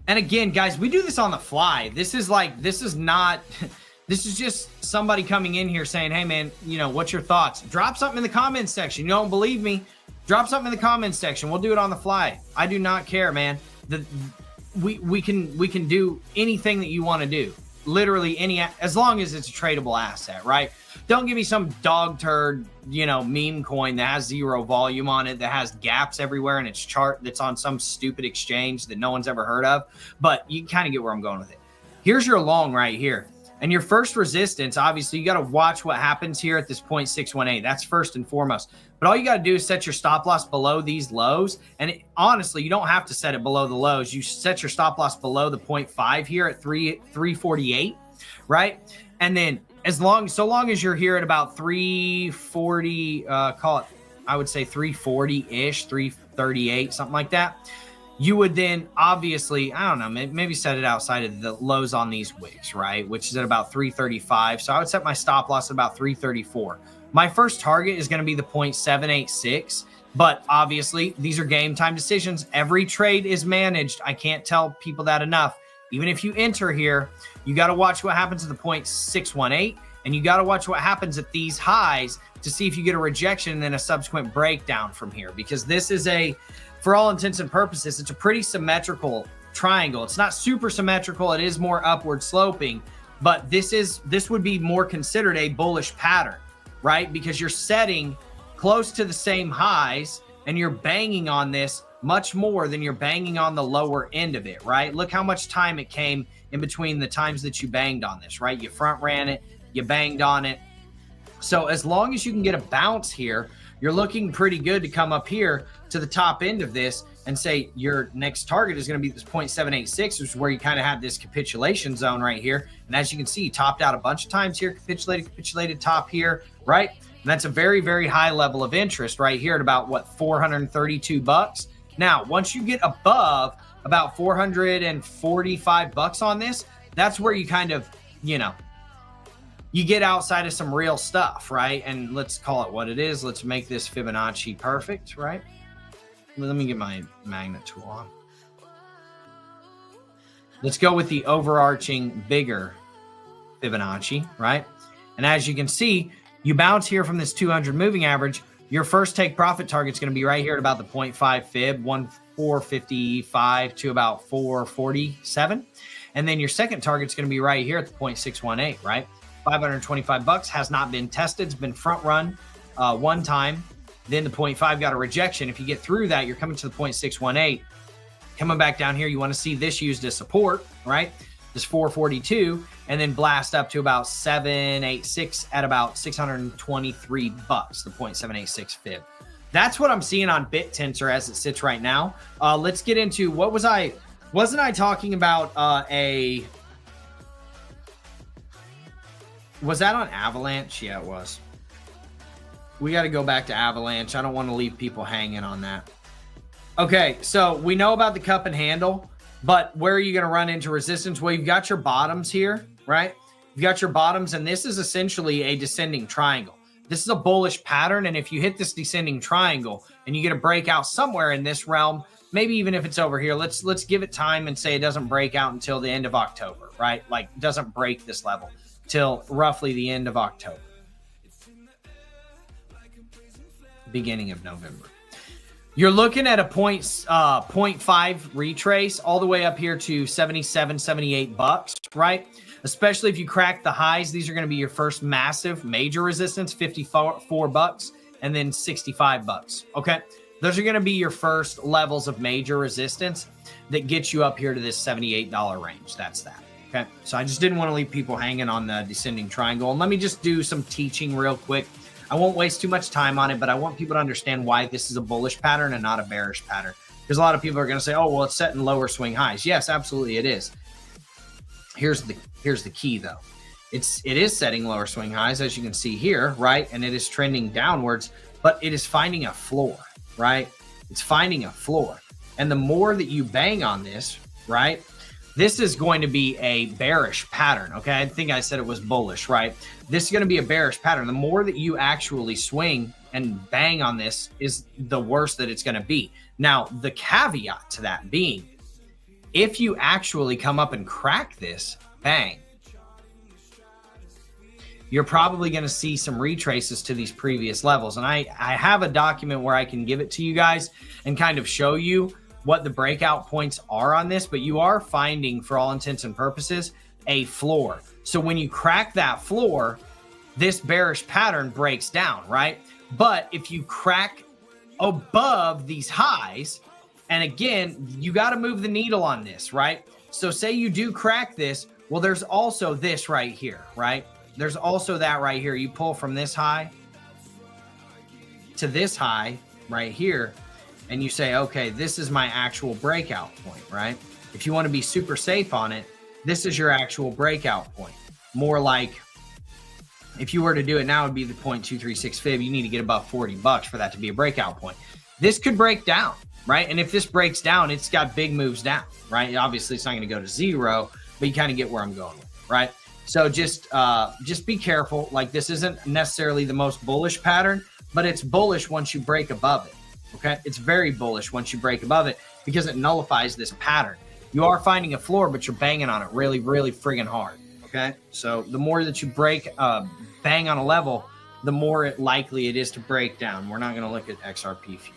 And again, guys, we do this on the fly. This is just somebody coming in here saying, hey, man, you know, what's your thoughts? Drop something in the comments section. You don't believe me? Drop something in the comments section. We'll do it on the fly. I do not care, man. We can do anything that you want to do, literally as long as it's a tradable asset, right? Don't give me some dog turd, you know, meme coin that has zero volume on it, that has gaps everywhere in its chart, that's on some stupid exchange that no one's ever heard of. But you kind of get where I'm going with it. Here's your long right here. And your first resistance, obviously, you got to watch what happens here at this 0.618. That's first and foremost. But all you got to do is set your stop loss below these lows. And honestly, you don't have to set it below the lows. You set your stop loss below the 0.5 here at 348, right? And then so long as you're here at about 340, call it, I would say 340-ish, 338, something like that. You would then obviously, I don't know, maybe set it outside of the lows on these wicks, right? Which is at about 335. So I would set my stop loss at about 334. My first target is going to be the 0.786. But obviously, these are game time decisions. Every trade is managed. I can't tell people that enough. Even if you enter here, you got to watch what happens at the 0.618. And you got to watch what happens at these highs to see if you get a rejection and then a subsequent breakdown from here. Because this is for all intents and purposes, it's a pretty symmetrical triangle. It's not super symmetrical. It is more upward sloping, but this would be more considered a bullish pattern, right? Because you're setting close to the same highs and you're banging on this much more than you're banging on the lower end of it, right? Look how much time it came in between the times that you banged on this, right? You front ran it, you banged on it. So as long as you can get a bounce here, you're looking pretty good to come up here to the top end of this and say your next target is going to be this 0.786, which is where you kind of have this capitulation zone right here. And as you can see, you topped out a bunch of times here, capitulated top here, right? And that's a very, very high level of interest right here at about, what, $432. Now, once you get above about $445 on this, that's where you kind of, you know, you get outside of some real stuff, right? And let's call it what it is. Let's make this Fibonacci perfect, right? Let me get my magnet tool on. Let's go with the overarching bigger Fibonacci, right? And as you can see, you bounce here from this 200 moving average. Your first take profit target is going to be right here at about the 0.5 fib, 455 to about 447. And then your second target is going to be right here at the 0.618, right? $525 has not been tested. It's been front run one time. Then the 0.5 got a rejection. If you get through that, you're coming to the 0.618. Coming back down here, you want to see this used as support, right? This 442, and then blast up to about 786 at about $623, the 0.786 fib. That's what I'm seeing on BitTensor as it sits right now. Let's get into what wasn't I talking about was that on Avalanche? Yeah, it was. We got to go back to Avalanche. I don't want to leave people hanging on that. Okay, so we know about the cup and handle, but where are you going to run into resistance? Well, you've got your bottoms here, right? You've got your bottoms, and this is essentially a descending triangle. This is a bullish pattern, and if you hit this descending triangle and you get a breakout somewhere in this realm, maybe even if it's over here, let's give it time and say it doesn't break out until the end of October, right? Like, doesn't break this level till roughly the end of October, beginning of November. You're looking at a 0.5 retrace all the way up here to 77, 78 bucks, right? Especially if you crack the highs. These are going to be your first massive major resistance, 54 bucks and then 65 bucks. Okay. Those are going to be your first levels of major resistance that get you up here to this $78 range. That's that. Okay. So I just didn't want to leave people hanging on the descending triangle. And let me just do some teaching real quick. I won't waste too much time on it, but I want people to understand why this is a bullish pattern and not a bearish pattern. Because a lot of people are going to say, oh, well, it's setting lower swing highs. Yes, absolutely it is. Here's the key, though. It is setting lower swing highs, as you can see here, right? And it is trending downwards, but it is finding a floor, right? It's finding a floor. And the more that you bang on this, right, this is going to be a bearish pattern, okay? I think I said it was bullish, right? This is going to be a bearish pattern. The more that you actually swing and bang on this is the worse that it's going to be. Now, the caveat to that being, if you actually come up and crack this, bang, you're probably going to see some retraces to these previous levels. And I have a document where I can give it to you guys and kind of show you what the breakout points are on this, but you are finding, for all intents and purposes, a floor. So when you crack that floor, this bearish pattern breaks down, right? But if you crack above these highs, and again, you got to move the needle on this, right? So say you do crack this, well, there's also this right here, right? There's also that right here. You pull from this high to this high right here, and you say, okay, this is my actual breakout point, right? If you want to be super safe on it, this is your actual breakout point. More like, if you were to do it now, it would be the 0.236 fib. You need to get above 40 bucks for that to be a breakout point. This could break down, right? And if this breaks down, it's got big moves down, right? Obviously, it's not going to go to zero, but you kind of get where I'm going with, right? So just be careful. Like, this isn't necessarily the most bullish pattern, but it's bullish once you break above it. Okay, it's very bullish once you break above it because it nullifies this pattern. You are finding a floor, but you're banging on it really, really friggin' hard. Okay, so the more that you bang on a level, the more likely it is to break down. We're not going to look at XRP future.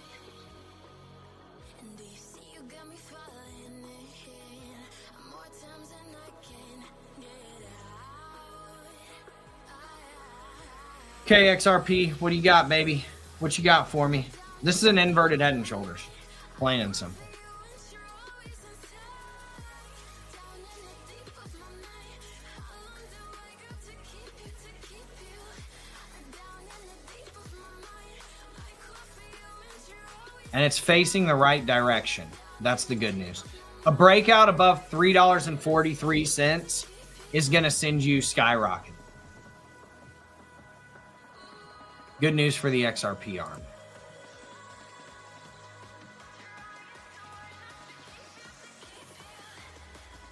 Okay, XRP, what do you got, baby? What you got for me? This is an inverted head and shoulders, plain and simple. And it's facing the right direction. That's the good news. A breakout above $3.43 is going to send you skyrocketing. Good news for the XRP arm.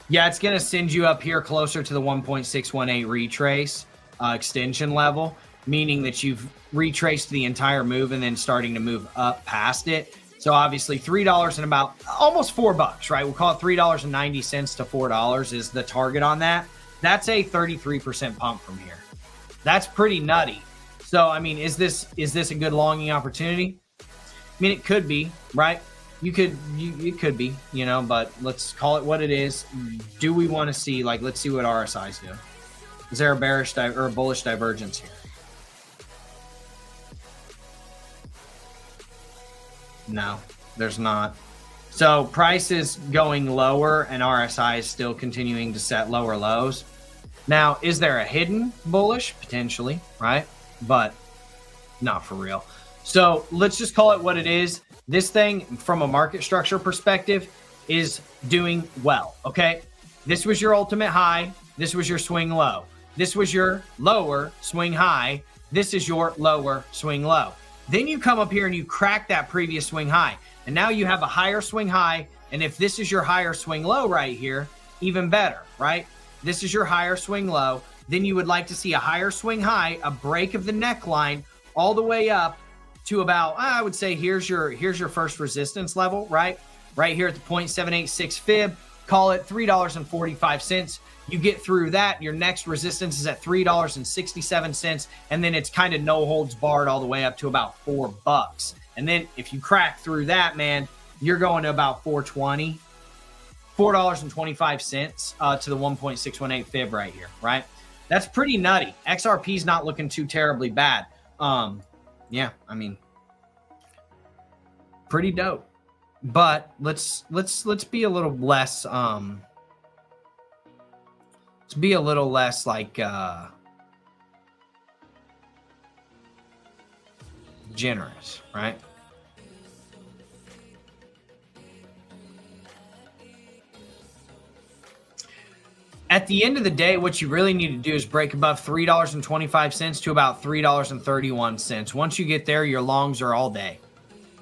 Yeah, it's going to send you up here closer to the 1.618 retrace extension level, meaning that you've retraced the entire move and then starting to move up past it. So obviously $3 and about almost $4, right? We'll call it $3.90 to $4 is the target on that. That's a 33% pump from here. That's pretty nutty. So, I mean, is this a good longing opportunity? I mean, it could be, right? It could be, you know, but let's call it what it is. Do we want to see, like, let's see what RSI's do. Is there a bearish or a bullish divergence here? No, there's not. So price is going lower and RSI is still continuing to set lower lows. Now, is there a hidden bullish? Potentially, right? But not for real. So let's just call it what it is. This thing, from a market structure perspective, is doing well, okay? This was your ultimate high. This was your swing low. This was your lower swing high. This is your lower swing low. Then you come up here and you crack that previous swing high. And now you have a higher swing high. And if this is your higher swing low right here, even better, right? This is your higher swing low. Then you would like to see a higher swing high, a break of the neckline all the way up to about, I would say, here's your first resistance level, right? Right here at the 0.786 fib, call it $3.45. You get through that, your next resistance is at $3.67, and then it's kind of no holds barred all the way up to about $4. And then if you crack through that, man, you're going to about $4.25 to the 1.618 fib right here, right? That's pretty nutty. XRP's not looking too terribly bad. Yeah, I mean, pretty dope. But let's be a little less like generous, right? At the end of the day, what you really need to do is break above $3.25 to about $3.31. Once you get there, your longs are all day.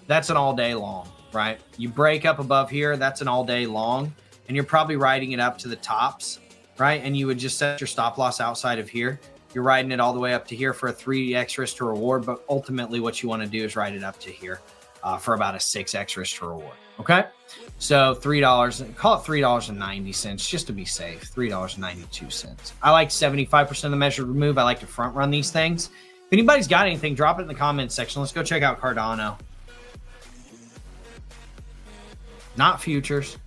That's an all day long, right? You break up above here, that's an all day long, and you're probably riding it up to the tops, right? And you would just set your stop loss outside of here. You're riding it all the way up to here for a 3x risk to reward, but ultimately what you want to do is ride it up to here for about a 6x risk to reward, okay? So $3, call it $3.90 just to be safe. $3.92. I like 75% of the measured move. I like to front run these things. If anybody's got anything, drop it in the comments section. Let's go check out Cardano. Not futures.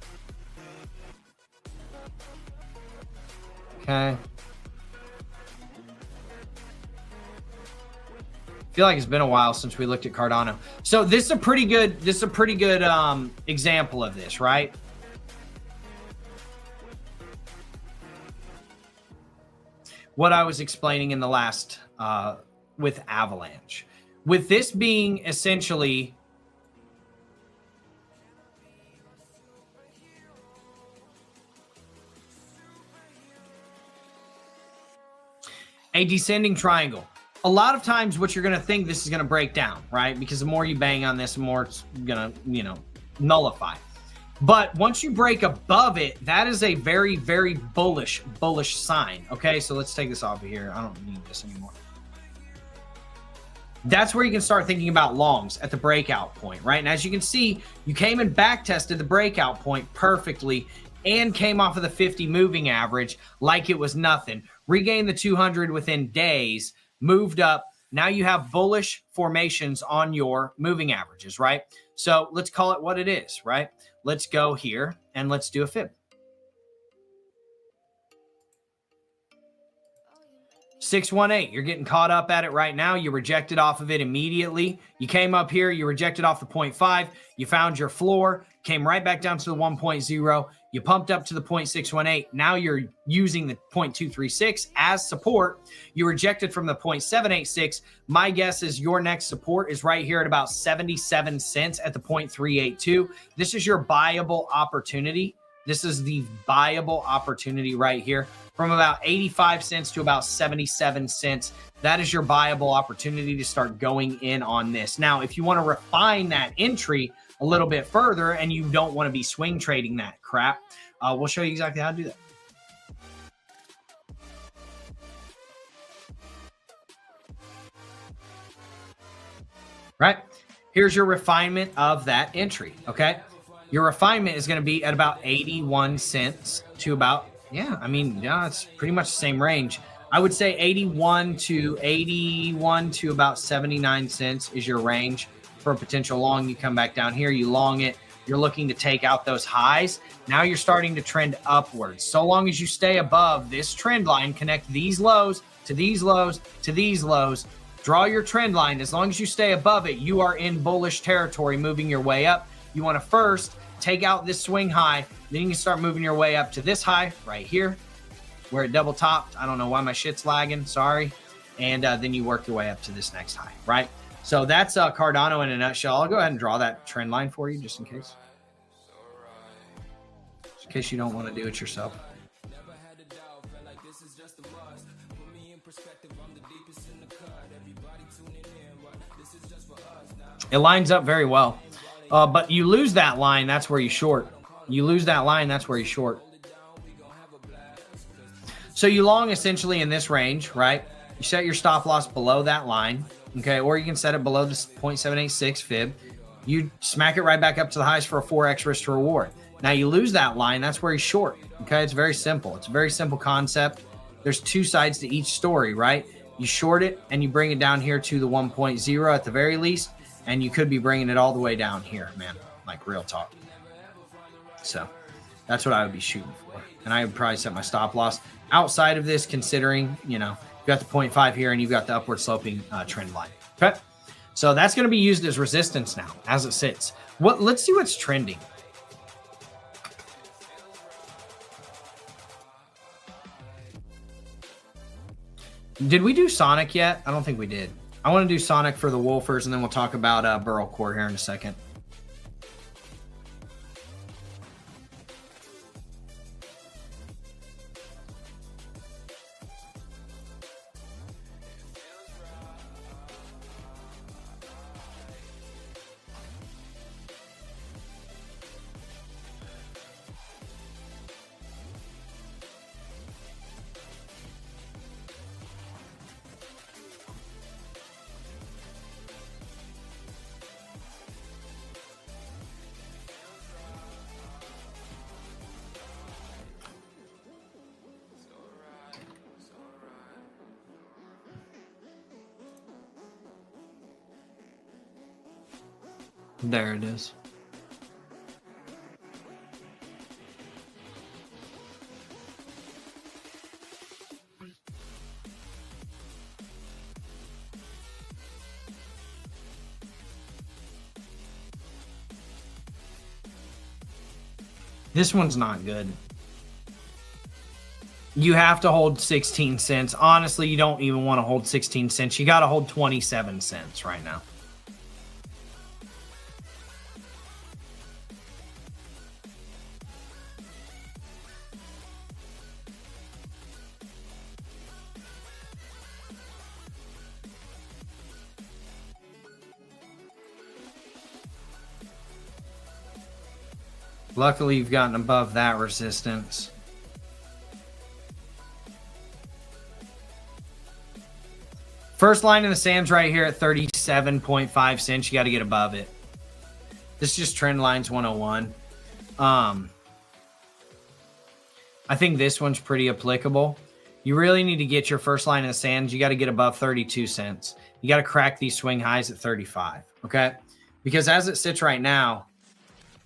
Okay. Feel like it's been a while since we looked at Cardano. So this is a pretty good example of this, right? What I was explaining in the last with Avalanche. With this being essentially a descending triangle. A lot of times what you're going to think this is going to break down, right? Because the more you bang on this, the more it's going to, nullify. But once you break above it, that is a very, very bullish sign. Okay, so let's take this off of here. I don't need this anymore. That's where you can start thinking about longs at the breakout point, right? And as you can see, you came and back tested the breakout point perfectly and came off of the 50 moving average like it was nothing. Regained the 200 within days. Moved up. Now you have bullish formations on your moving averages, right? So let's call it what it is, right? Let's go here and let's do a fib. 618, you're getting caught up at it right now. You rejected off of it immediately. You came up here, you rejected off the 0.5. You found your floor, came right back down to the 1.0. You pumped up to the 0.618. Now you're using the 0.236 as support. You rejected from the 0.786. My guess is your next support is right here at about 77 cents at the 0.382. This is your buyable opportunity. This is the buyable opportunity right here from about 85 cents to about 77 cents. That is your buyable opportunity to start going in on this. Now, if you want to refine that entry a little bit further and you don't want to be swing trading that crap, we'll show you exactly how to do that. Right? Here's your refinement of that entry, okay? Your refinement is going to be at about 81 cents to about, it's pretty much the same range. I would say 81 to about 79 cents is your range for a potential long. You come back down here, you long it. You're looking to take out those highs. Now you're starting to trend upwards. So long as you stay above this trend line, connect these lows to these lows to these lows, draw your trend line. As long as you stay above it, you are in bullish territory, moving your way up. You want to first take out this swing high, then you can start moving your way up to this high right here where it double topped. I don't know why my shit's lagging, sorry. And then you work your way up to this next high, right? So that's Cardano in a nutshell. I'll go ahead and draw that trend line for you just in case. Just in case you don't want to do it yourself. It lines up very well. But you lose that line, that's where you short. You lose that line, that's where you short. So you long essentially in this range, right? You set your stop loss below that line. Okay, or you can set it below this 0.786 fib. You smack it right back up to the highs for a 4x risk to reward. Now you lose that line, that's where you short. Okay, it's very simple. It's a very simple concept. There's two sides to each story, right? You short it and you bring it down here to the 1.0 at the very least, and you could be bringing it all the way down here, man, like real talk. So that's what I would be shooting for. And I would probably set my stop loss outside of this, considering, you know, you got the 0.5 here and you've got the upward sloping trend line. Okay. So that's going to be used as resistance now as it sits. Let's see what's trending. Did we do Sonic yet? I don't think we did. I want to do Sonic for the Wolfers, and then we'll talk about Burrow Core here in a second. There it is. This one's not good. You have to hold 16 cents. Honestly, you don't even want to hold 16 cents. You got to hold 27 cents right now. Luckily, you've gotten above that resistance. First line in the sand's right here at 37.5 cents. You got to get above it. This is just trend lines 101. I think this one's pretty applicable. You really need to get your first line in the sand. You got to get above 32 cents. You got to crack these swing highs at 35. Okay? Because as it sits right now,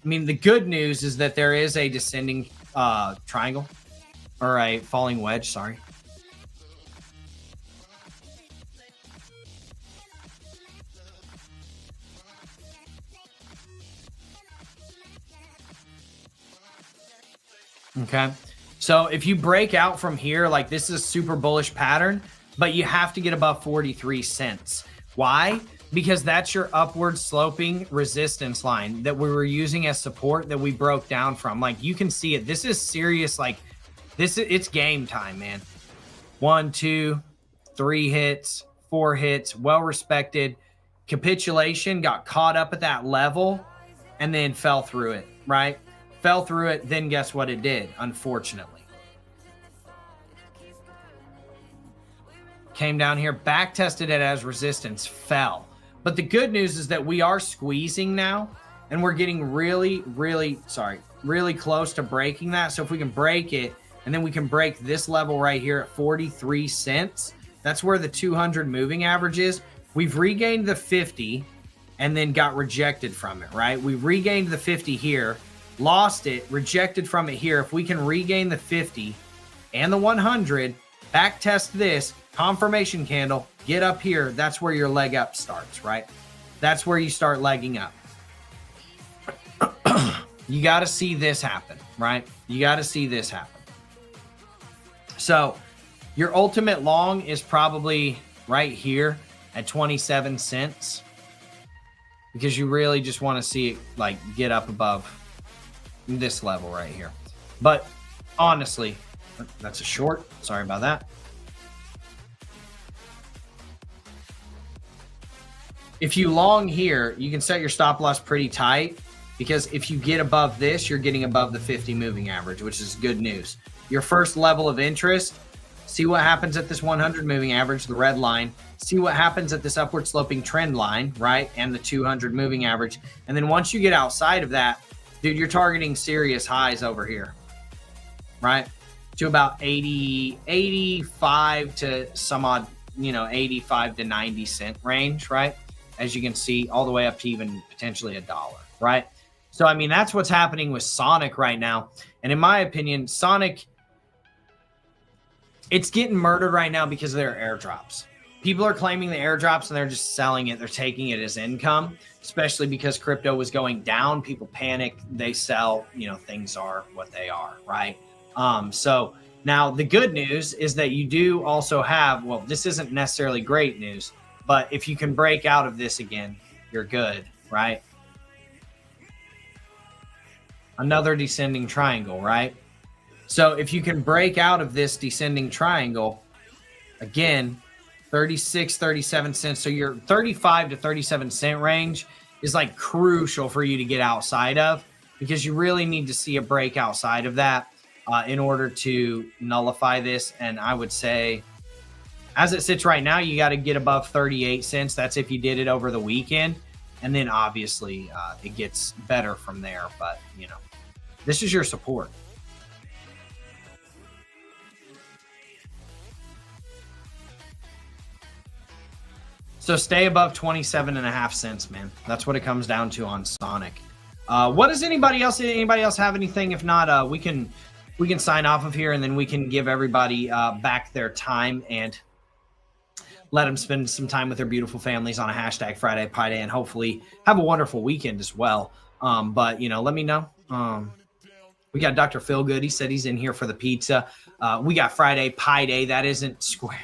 I mean, the good news is that there is a descending triangle, or a falling wedge, sorry. Okay, so if you break out from here, like this is a super bullish pattern, but you have to get above 43 cents. Why? Because that's your upward sloping resistance line that we were using as support that we broke down from. Like, you can see it. This is serious. Like, it's game time, man. 1, 2, 3 hits, 4 hits, well respected. Capitulation, got caught up at that level and then fell through it, right? Fell through it, then guess what it did, unfortunately. Came down here, back tested it as resistance, fell. But the good news is that we are squeezing now, and we're getting really close to breaking that. So if we can break it and then we can break this level right here at 43 cents. That's where the 200 moving average is. We've regained the 50 and then got rejected from it, right? We regained the 50 here, lost it, rejected from it here. If we can regain the 50 and the 100, back test this, confirmation candle, get up here, that's where your leg up starts, right? That's where you start legging up. You got to see this happen, right? You got to see this happen. So your ultimate long is probably right here at 27 cents because you really just want to see it like get up above this level right here. But honestly, that's a short. Sorry about that. If you long here, you can set your stop loss pretty tight because if you get above this, you're getting above the 50 moving average, which is good news. Your first level of interest, see what happens at this 100 moving average, the red line. See what happens at this upward sloping trend line, right? And the 200 moving average. And then once you get outside of that, dude, you're targeting serious highs over here, right? To about 80, 85 to some odd, 85 to 90 cent range, right? As you can see, all the way up to even potentially $1, right? So, I mean, that's what's happening with Sonic right now. And in my opinion, Sonic, it's getting murdered right now because of their airdrops. People are claiming the airdrops and they're just selling it. They're taking it as income, especially because crypto was going down. People panic, they sell, things are what they are, right? So now the good news is that you do also have, well, this isn't necessarily great news, but if you can break out of this again, you're good, right? Another descending triangle, right? So if you can break out of this descending triangle, again, 36, 37 cents. So your 35 to 37 cent range is like crucial for you to get outside of because you really need to see a break outside of that in order to nullify this. And I would say as it sits right now, you got to get above 38 cents. That's if you did it over the weekend. And then obviously it gets better from there. But, this is your support. So stay above 27.5 cents, man. That's what it comes down to on Sonic. What does anybody else have anything? If not, we can sign off of here and then we can give everybody back their time and let them spend some time with their beautiful families on a hashtag Friday Pie Day and hopefully have a wonderful weekend as well. But let me know. We got Dr. Feelgood. He said he's in here for the pizza. We got Friday Pie Day. That isn't square.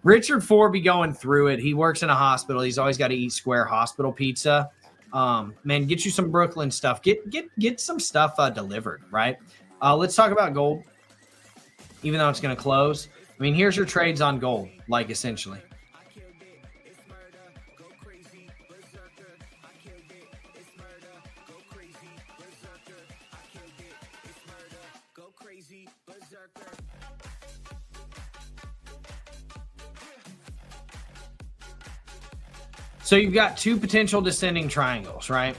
Richard Ford be going through it. He works in a hospital. He's always got to eat square hospital pizza. Man, get you some Brooklyn stuff. Get some stuff delivered, right? Let's talk about gold, even though it's going to close. I mean, here's your trades on gold, like essentially. So you've got two potential descending triangles, right?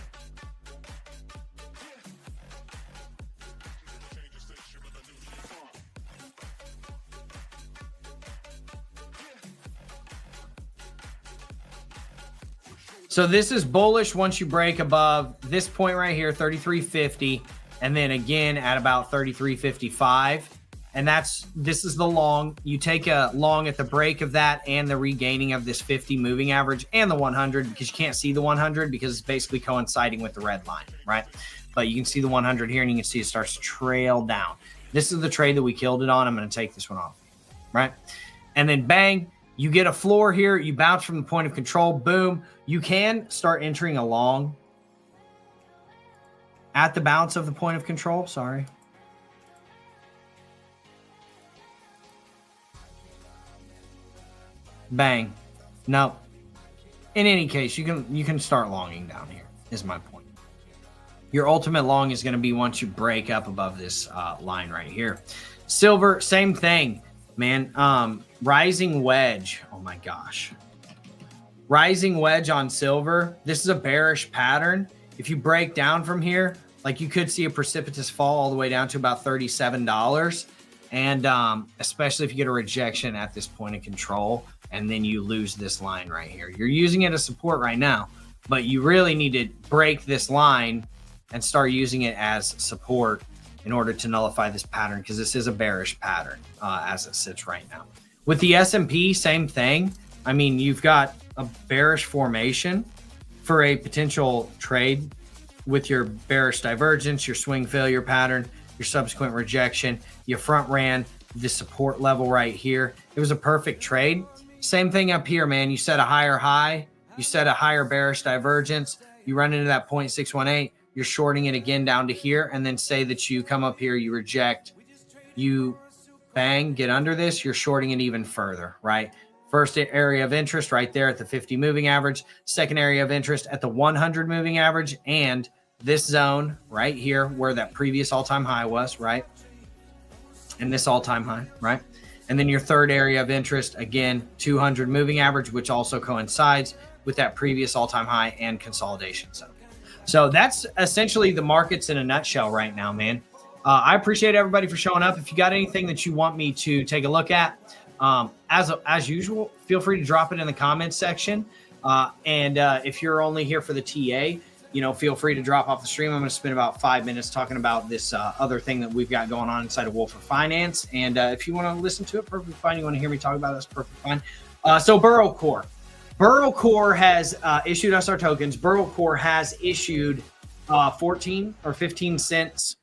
So this is bullish once you break above this point right here, 33.50, and then again at about 33.55. And this is the long. You take a long at the break of that and the regaining of this 50 moving average and the 100 because you can't see the 100 because it's basically coinciding with the red line, right? But you can see the 100 here and you can see it starts to trail down. This is the trade that we killed it on. I'm going to take this one off, right? And then bang, you get a floor here. You bounce from the point of control. Boom. You can start entering a long at the bounce of the point of control. Sorry. Bang. No. In any case, you can start longing down here, is my point. Your ultimate long is going to be once you break up above this line right here. Silver, same thing, man. Rising wedge. Oh my gosh. Rising wedge on silver. This is a bearish pattern. If you break down from here, like you could see a precipitous fall all the way down to about $37. And especially if you get a rejection at this point of control, and then you lose this line right here. You're using it as support right now, but you really need to break this line and start using it as support in order to nullify this pattern, because this is a bearish pattern as it sits right now. With the S&P, same thing. I mean, you've got a bearish formation for a potential trade with your bearish divergence, your swing failure pattern, your subsequent rejection. You front ran the support level right here. It was a perfect trade. Same thing up here, man. You set a higher high, you set a higher bearish divergence, you run into that 0.618, you're shorting it again down to here, and then say that you come up here, you reject, you bang, get under this, you're shorting it even further, right? First area of interest right there at the 50 moving average, second area of interest at the 100 moving average, and this zone right here where that previous all-time high was, right? And this all-time high, right? And then your third area of interest, again, 200 moving average, which also coincides with that previous all-time high and consolidation zone. So that's essentially the markets in a nutshell right now, man. I appreciate everybody for showing up. If you got anything that you want me to take a look at, as usual, feel free to drop it in the comments section. And if you're only here for the TA, feel free to drop off the stream. I'm going to spend about 5 minutes talking about this other thing that we've got going on inside of Wolf of Finance. And if you want to listen to it, perfectly fine. You want to hear me talk about it, that's perfectly fine. So Burrow Core. Burrow Core has issued us our tokens. Burrow Core has issued 14 or 15 cents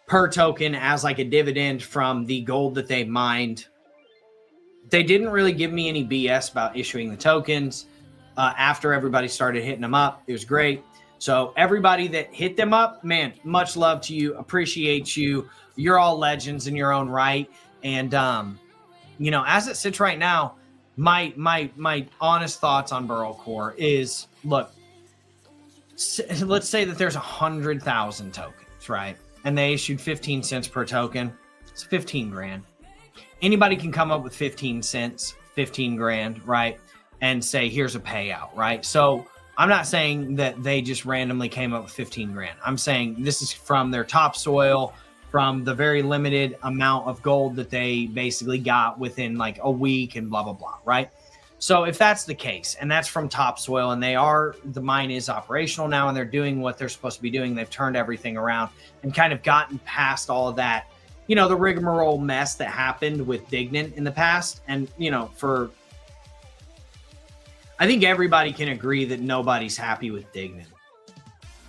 per token as like a dividend from the gold that they mined. They didn't really give me any BS about issuing the tokens after everybody started hitting them up. It was great. So everybody that hit them up, man, much love to you. Appreciate you. You're all legends in your own right. And, as it sits right now, my honest thoughts on Burrow Core is, look, let's say that there's 100,000 tokens, right? And they issued 15 cents per token. It's 15 grand. Anybody can come up with 15 cents, 15 grand, right? And say, here's a payout, right? So I'm not saying that they just randomly came up with 15 grand. I'm saying this is from their topsoil, from the very limited amount of gold that they basically got within like a week and blah, blah, blah, right? So if that's the case, and that's from topsoil, and the mine is operational now, and they're doing what they're supposed to be doing, they've turned everything around and kind of gotten past all of that, the rigmarole mess that happened with Dignan in the past. And, I think everybody can agree that nobody's happy with Dignan.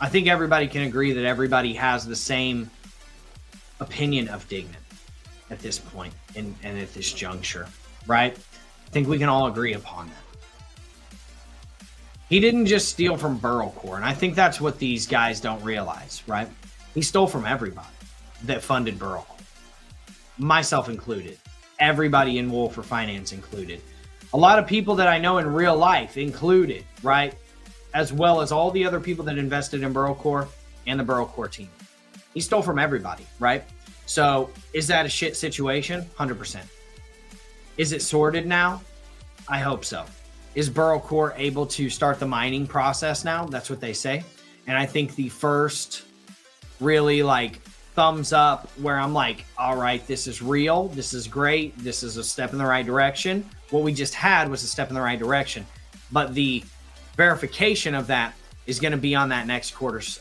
I think everybody can agree that everybody has the same opinion of Dignan at this point and at this juncture, right? I think we can all agree upon that. He didn't just steal from Burrow Core, and I think that's what these guys don't realize, right? He stole from everybody that funded Burrow Core, myself included, everybody in Wolf for Finance included. A lot of people that I know in real life included, right? As well as all the other people that invested in Burrow Core and the Burrow Core team. He stole from everybody, right? So is that a shit situation? 100%. Is it sorted now? I hope so. Is Burrow Core able to start the mining process now? That's what they say. And I think the first really thumbs up where I'm like, all right, this is real. This is great. This is a step in the right direction. What we just had was a step in the right direction. But the verification of that is going to be on that next quarter's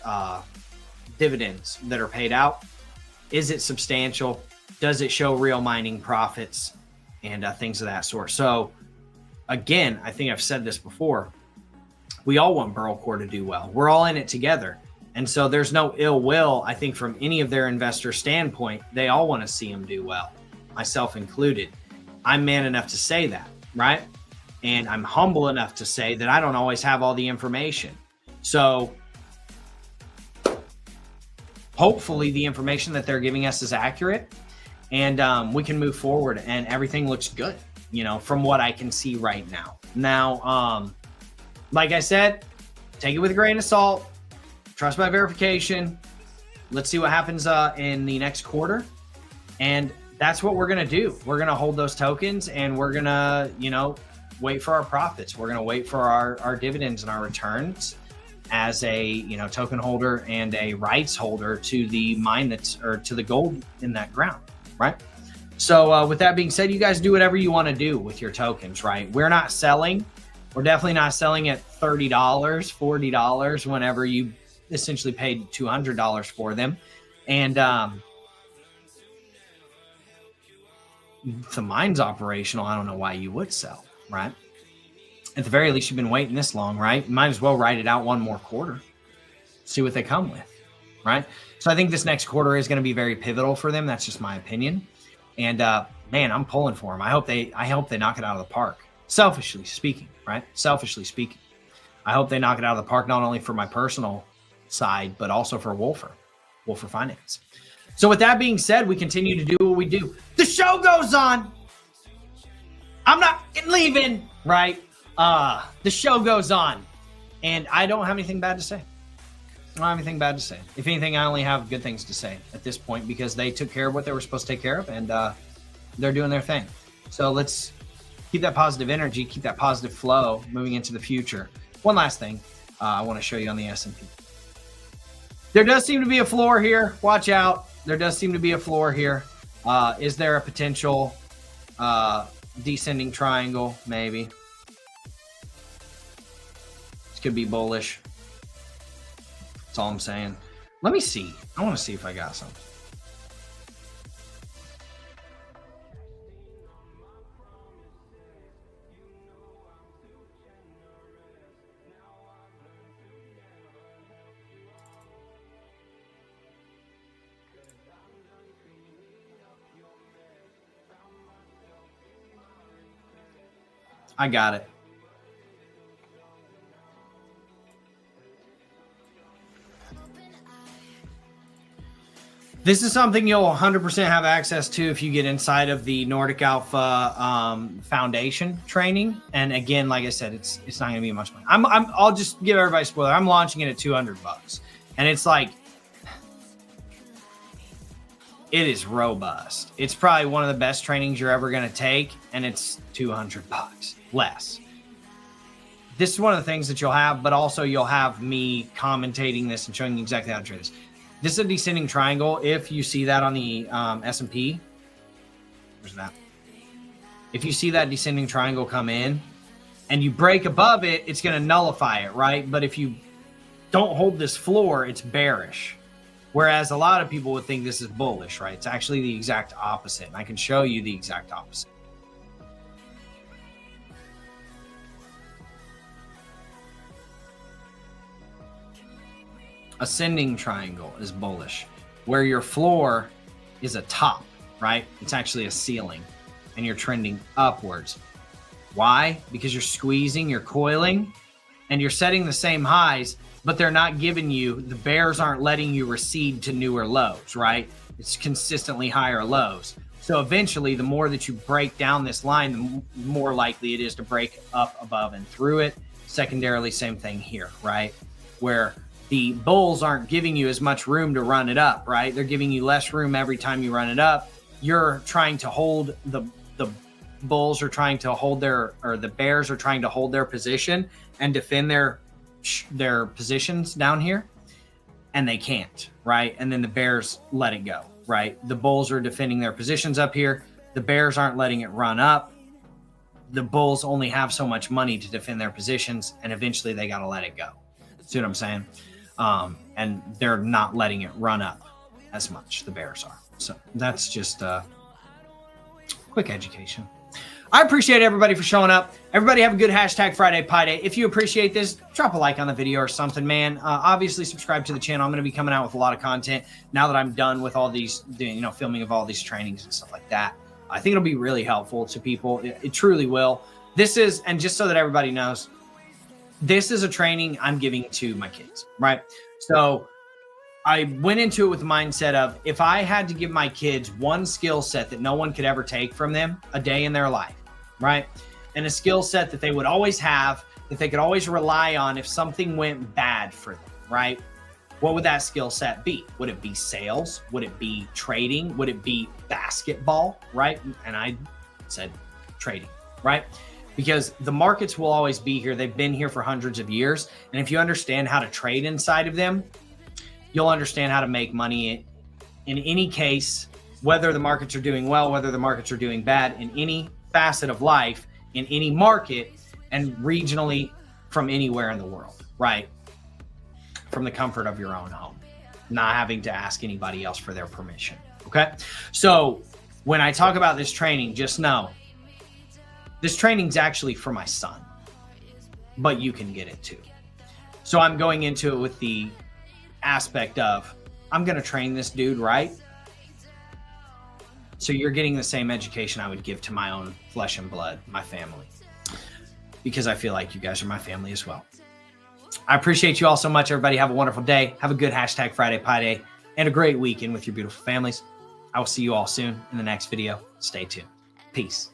dividends that are paid out. Is it substantial? Does it show real mining profits and things of that sort? So again, I think I've said this before. We all want Burrow Core to do well. We're all in it together. And so there's no ill will, I think, from any of their investor standpoint. They all want to see them do well, myself included. I'm man enough to say that, right? And I'm humble enough to say that I don't always have all the information. So hopefully the information that they're giving us is accurate, and we can move forward and everything looks good, from what I can see right now. Now, like I said, take it with a grain of salt. Trust my verification. Let's see what happens in the next quarter. And that's what we're going to do. We're going to hold those tokens, and we're going to, wait for our profits. We're going to wait for our dividends and our returns. as a, you know, token holder and a rights holder to the mine or to the gold in that ground, right? So with that being said, you guys do whatever you want to do with your tokens, right? We're not selling. We're definitely not selling at $30, $40 whenever you essentially paid $200 for them. And if the mine's operational, I don't know why you would sell, right? At the very least, you've been waiting this long, right? You might as well ride it out one more quarter. See what they come with, right? So I think this next quarter is going to be very pivotal for them. That's just my opinion. And man, I'm pulling for them. I hope they knock it out of the park. Selfishly speaking, right? Selfishly speaking, I hope they knock it out of the park, not only for my personal side, but also for Wolfer Finance. So with that being said, we continue to do what we do. The show goes on. I'm not leaving, right? The show goes on, and I don't have anything bad to say. I don't have anything bad to say. If anything, I only have good things to say at this point because they took care of what they were supposed to take care of, and they're doing their thing. So let's keep that positive energy, keep that positive flow moving into the future. One last thing I want to show you on the S&P. There does seem to be a floor here. Watch out. There does seem to be a floor here. Is there a potential descending triangle? Maybe. This could be bullish. That's all I'm saying. Let me see. I want to see if I got something. I got it. This is something you'll 100% have access to if you get inside of the Nordic Alpha Foundation training. And again, like I said, it's not going to be much money. I'll just give everybody a spoiler. I'm launching it at $200, and it's like, it is robust. It's probably one of the best trainings you're ever going to take, and it's $200 less. This is one of the things that you'll have, but also you'll have me commentating this and showing you exactly how to trade this. This is a descending triangle. If you see that on the S&P, where's that? If you see that descending triangle come in and you break above it, it's going to nullify it, right? But if you don't hold this floor, it's bearish. Whereas a lot of people would think this is bullish, right? It's actually the exact opposite. And I can show you the exact opposite. Ascending triangle is bullish, where your floor is a top, right? It's actually a ceiling, and you're trending upwards. Why? Because you're squeezing, you're coiling, and you're setting the same highs, but they're not giving you, the bears aren't letting you recede to newer lows, right? It's consistently higher lows. So eventually, the more that you break down this line, the more likely it is to break up above and through it. Secondarily, same thing here, right? Where the bulls aren't giving you as much room to run it up, right? They're giving you less room every time you run it up. You're trying to hold the bulls are trying to hold the bears are trying to hold their position and defend their positions down here, and they can't, right? And then the bears let it go, right? The bulls are defending their positions up here. The bears aren't letting it run up. The bulls only have so much money to defend their positions, and eventually they got to let it go. See what I'm saying? And they're not letting it run up as much, the bears are. So that's just quick education. I appreciate everybody for showing up. Everybody have a good hashtag Friday Pie Day. If you appreciate this, drop a like on the video or something, man. Obviously, subscribe to the channel. I'm going to be coming out with a lot of content now that I'm done with all these, filming of all these trainings and stuff like that. I think it'll be really helpful to people. It truly will. This is, and just so that everybody knows, this is a training I'm giving to my kids, right? So I went into it with the mindset of, if I had to give my kids one skill set that no one could ever take from them a day in their life, right? And a skill set that they would always have, that they could always rely on if something went bad for them, right? What would that skill set be? Would it be sales? Would it be trading? Would it be basketball, right? And I said trading, right? because the markets will always be here. They've been here for hundreds of years. And if you understand how to trade inside of them, you'll understand how to make money in any case, whether the markets are doing well, whether the markets are doing bad, in any facet of life, in any market, and regionally from anywhere in the world, right? From the comfort of your own home, not having to ask anybody else for their permission, okay? So when I talk about this training, just know this training's actually for my son, but you can get it too. So I'm going into it with the aspect of, I'm going to train this dude, right? So you're getting the same education I would give to my own flesh and blood, my family, because I feel like you guys are my family as well. I appreciate you all so much, everybody. Have a wonderful day. Have a good hashtag Friday Pie Day and a great weekend with your beautiful families. I will see you all soon in the next video. Stay tuned. Peace.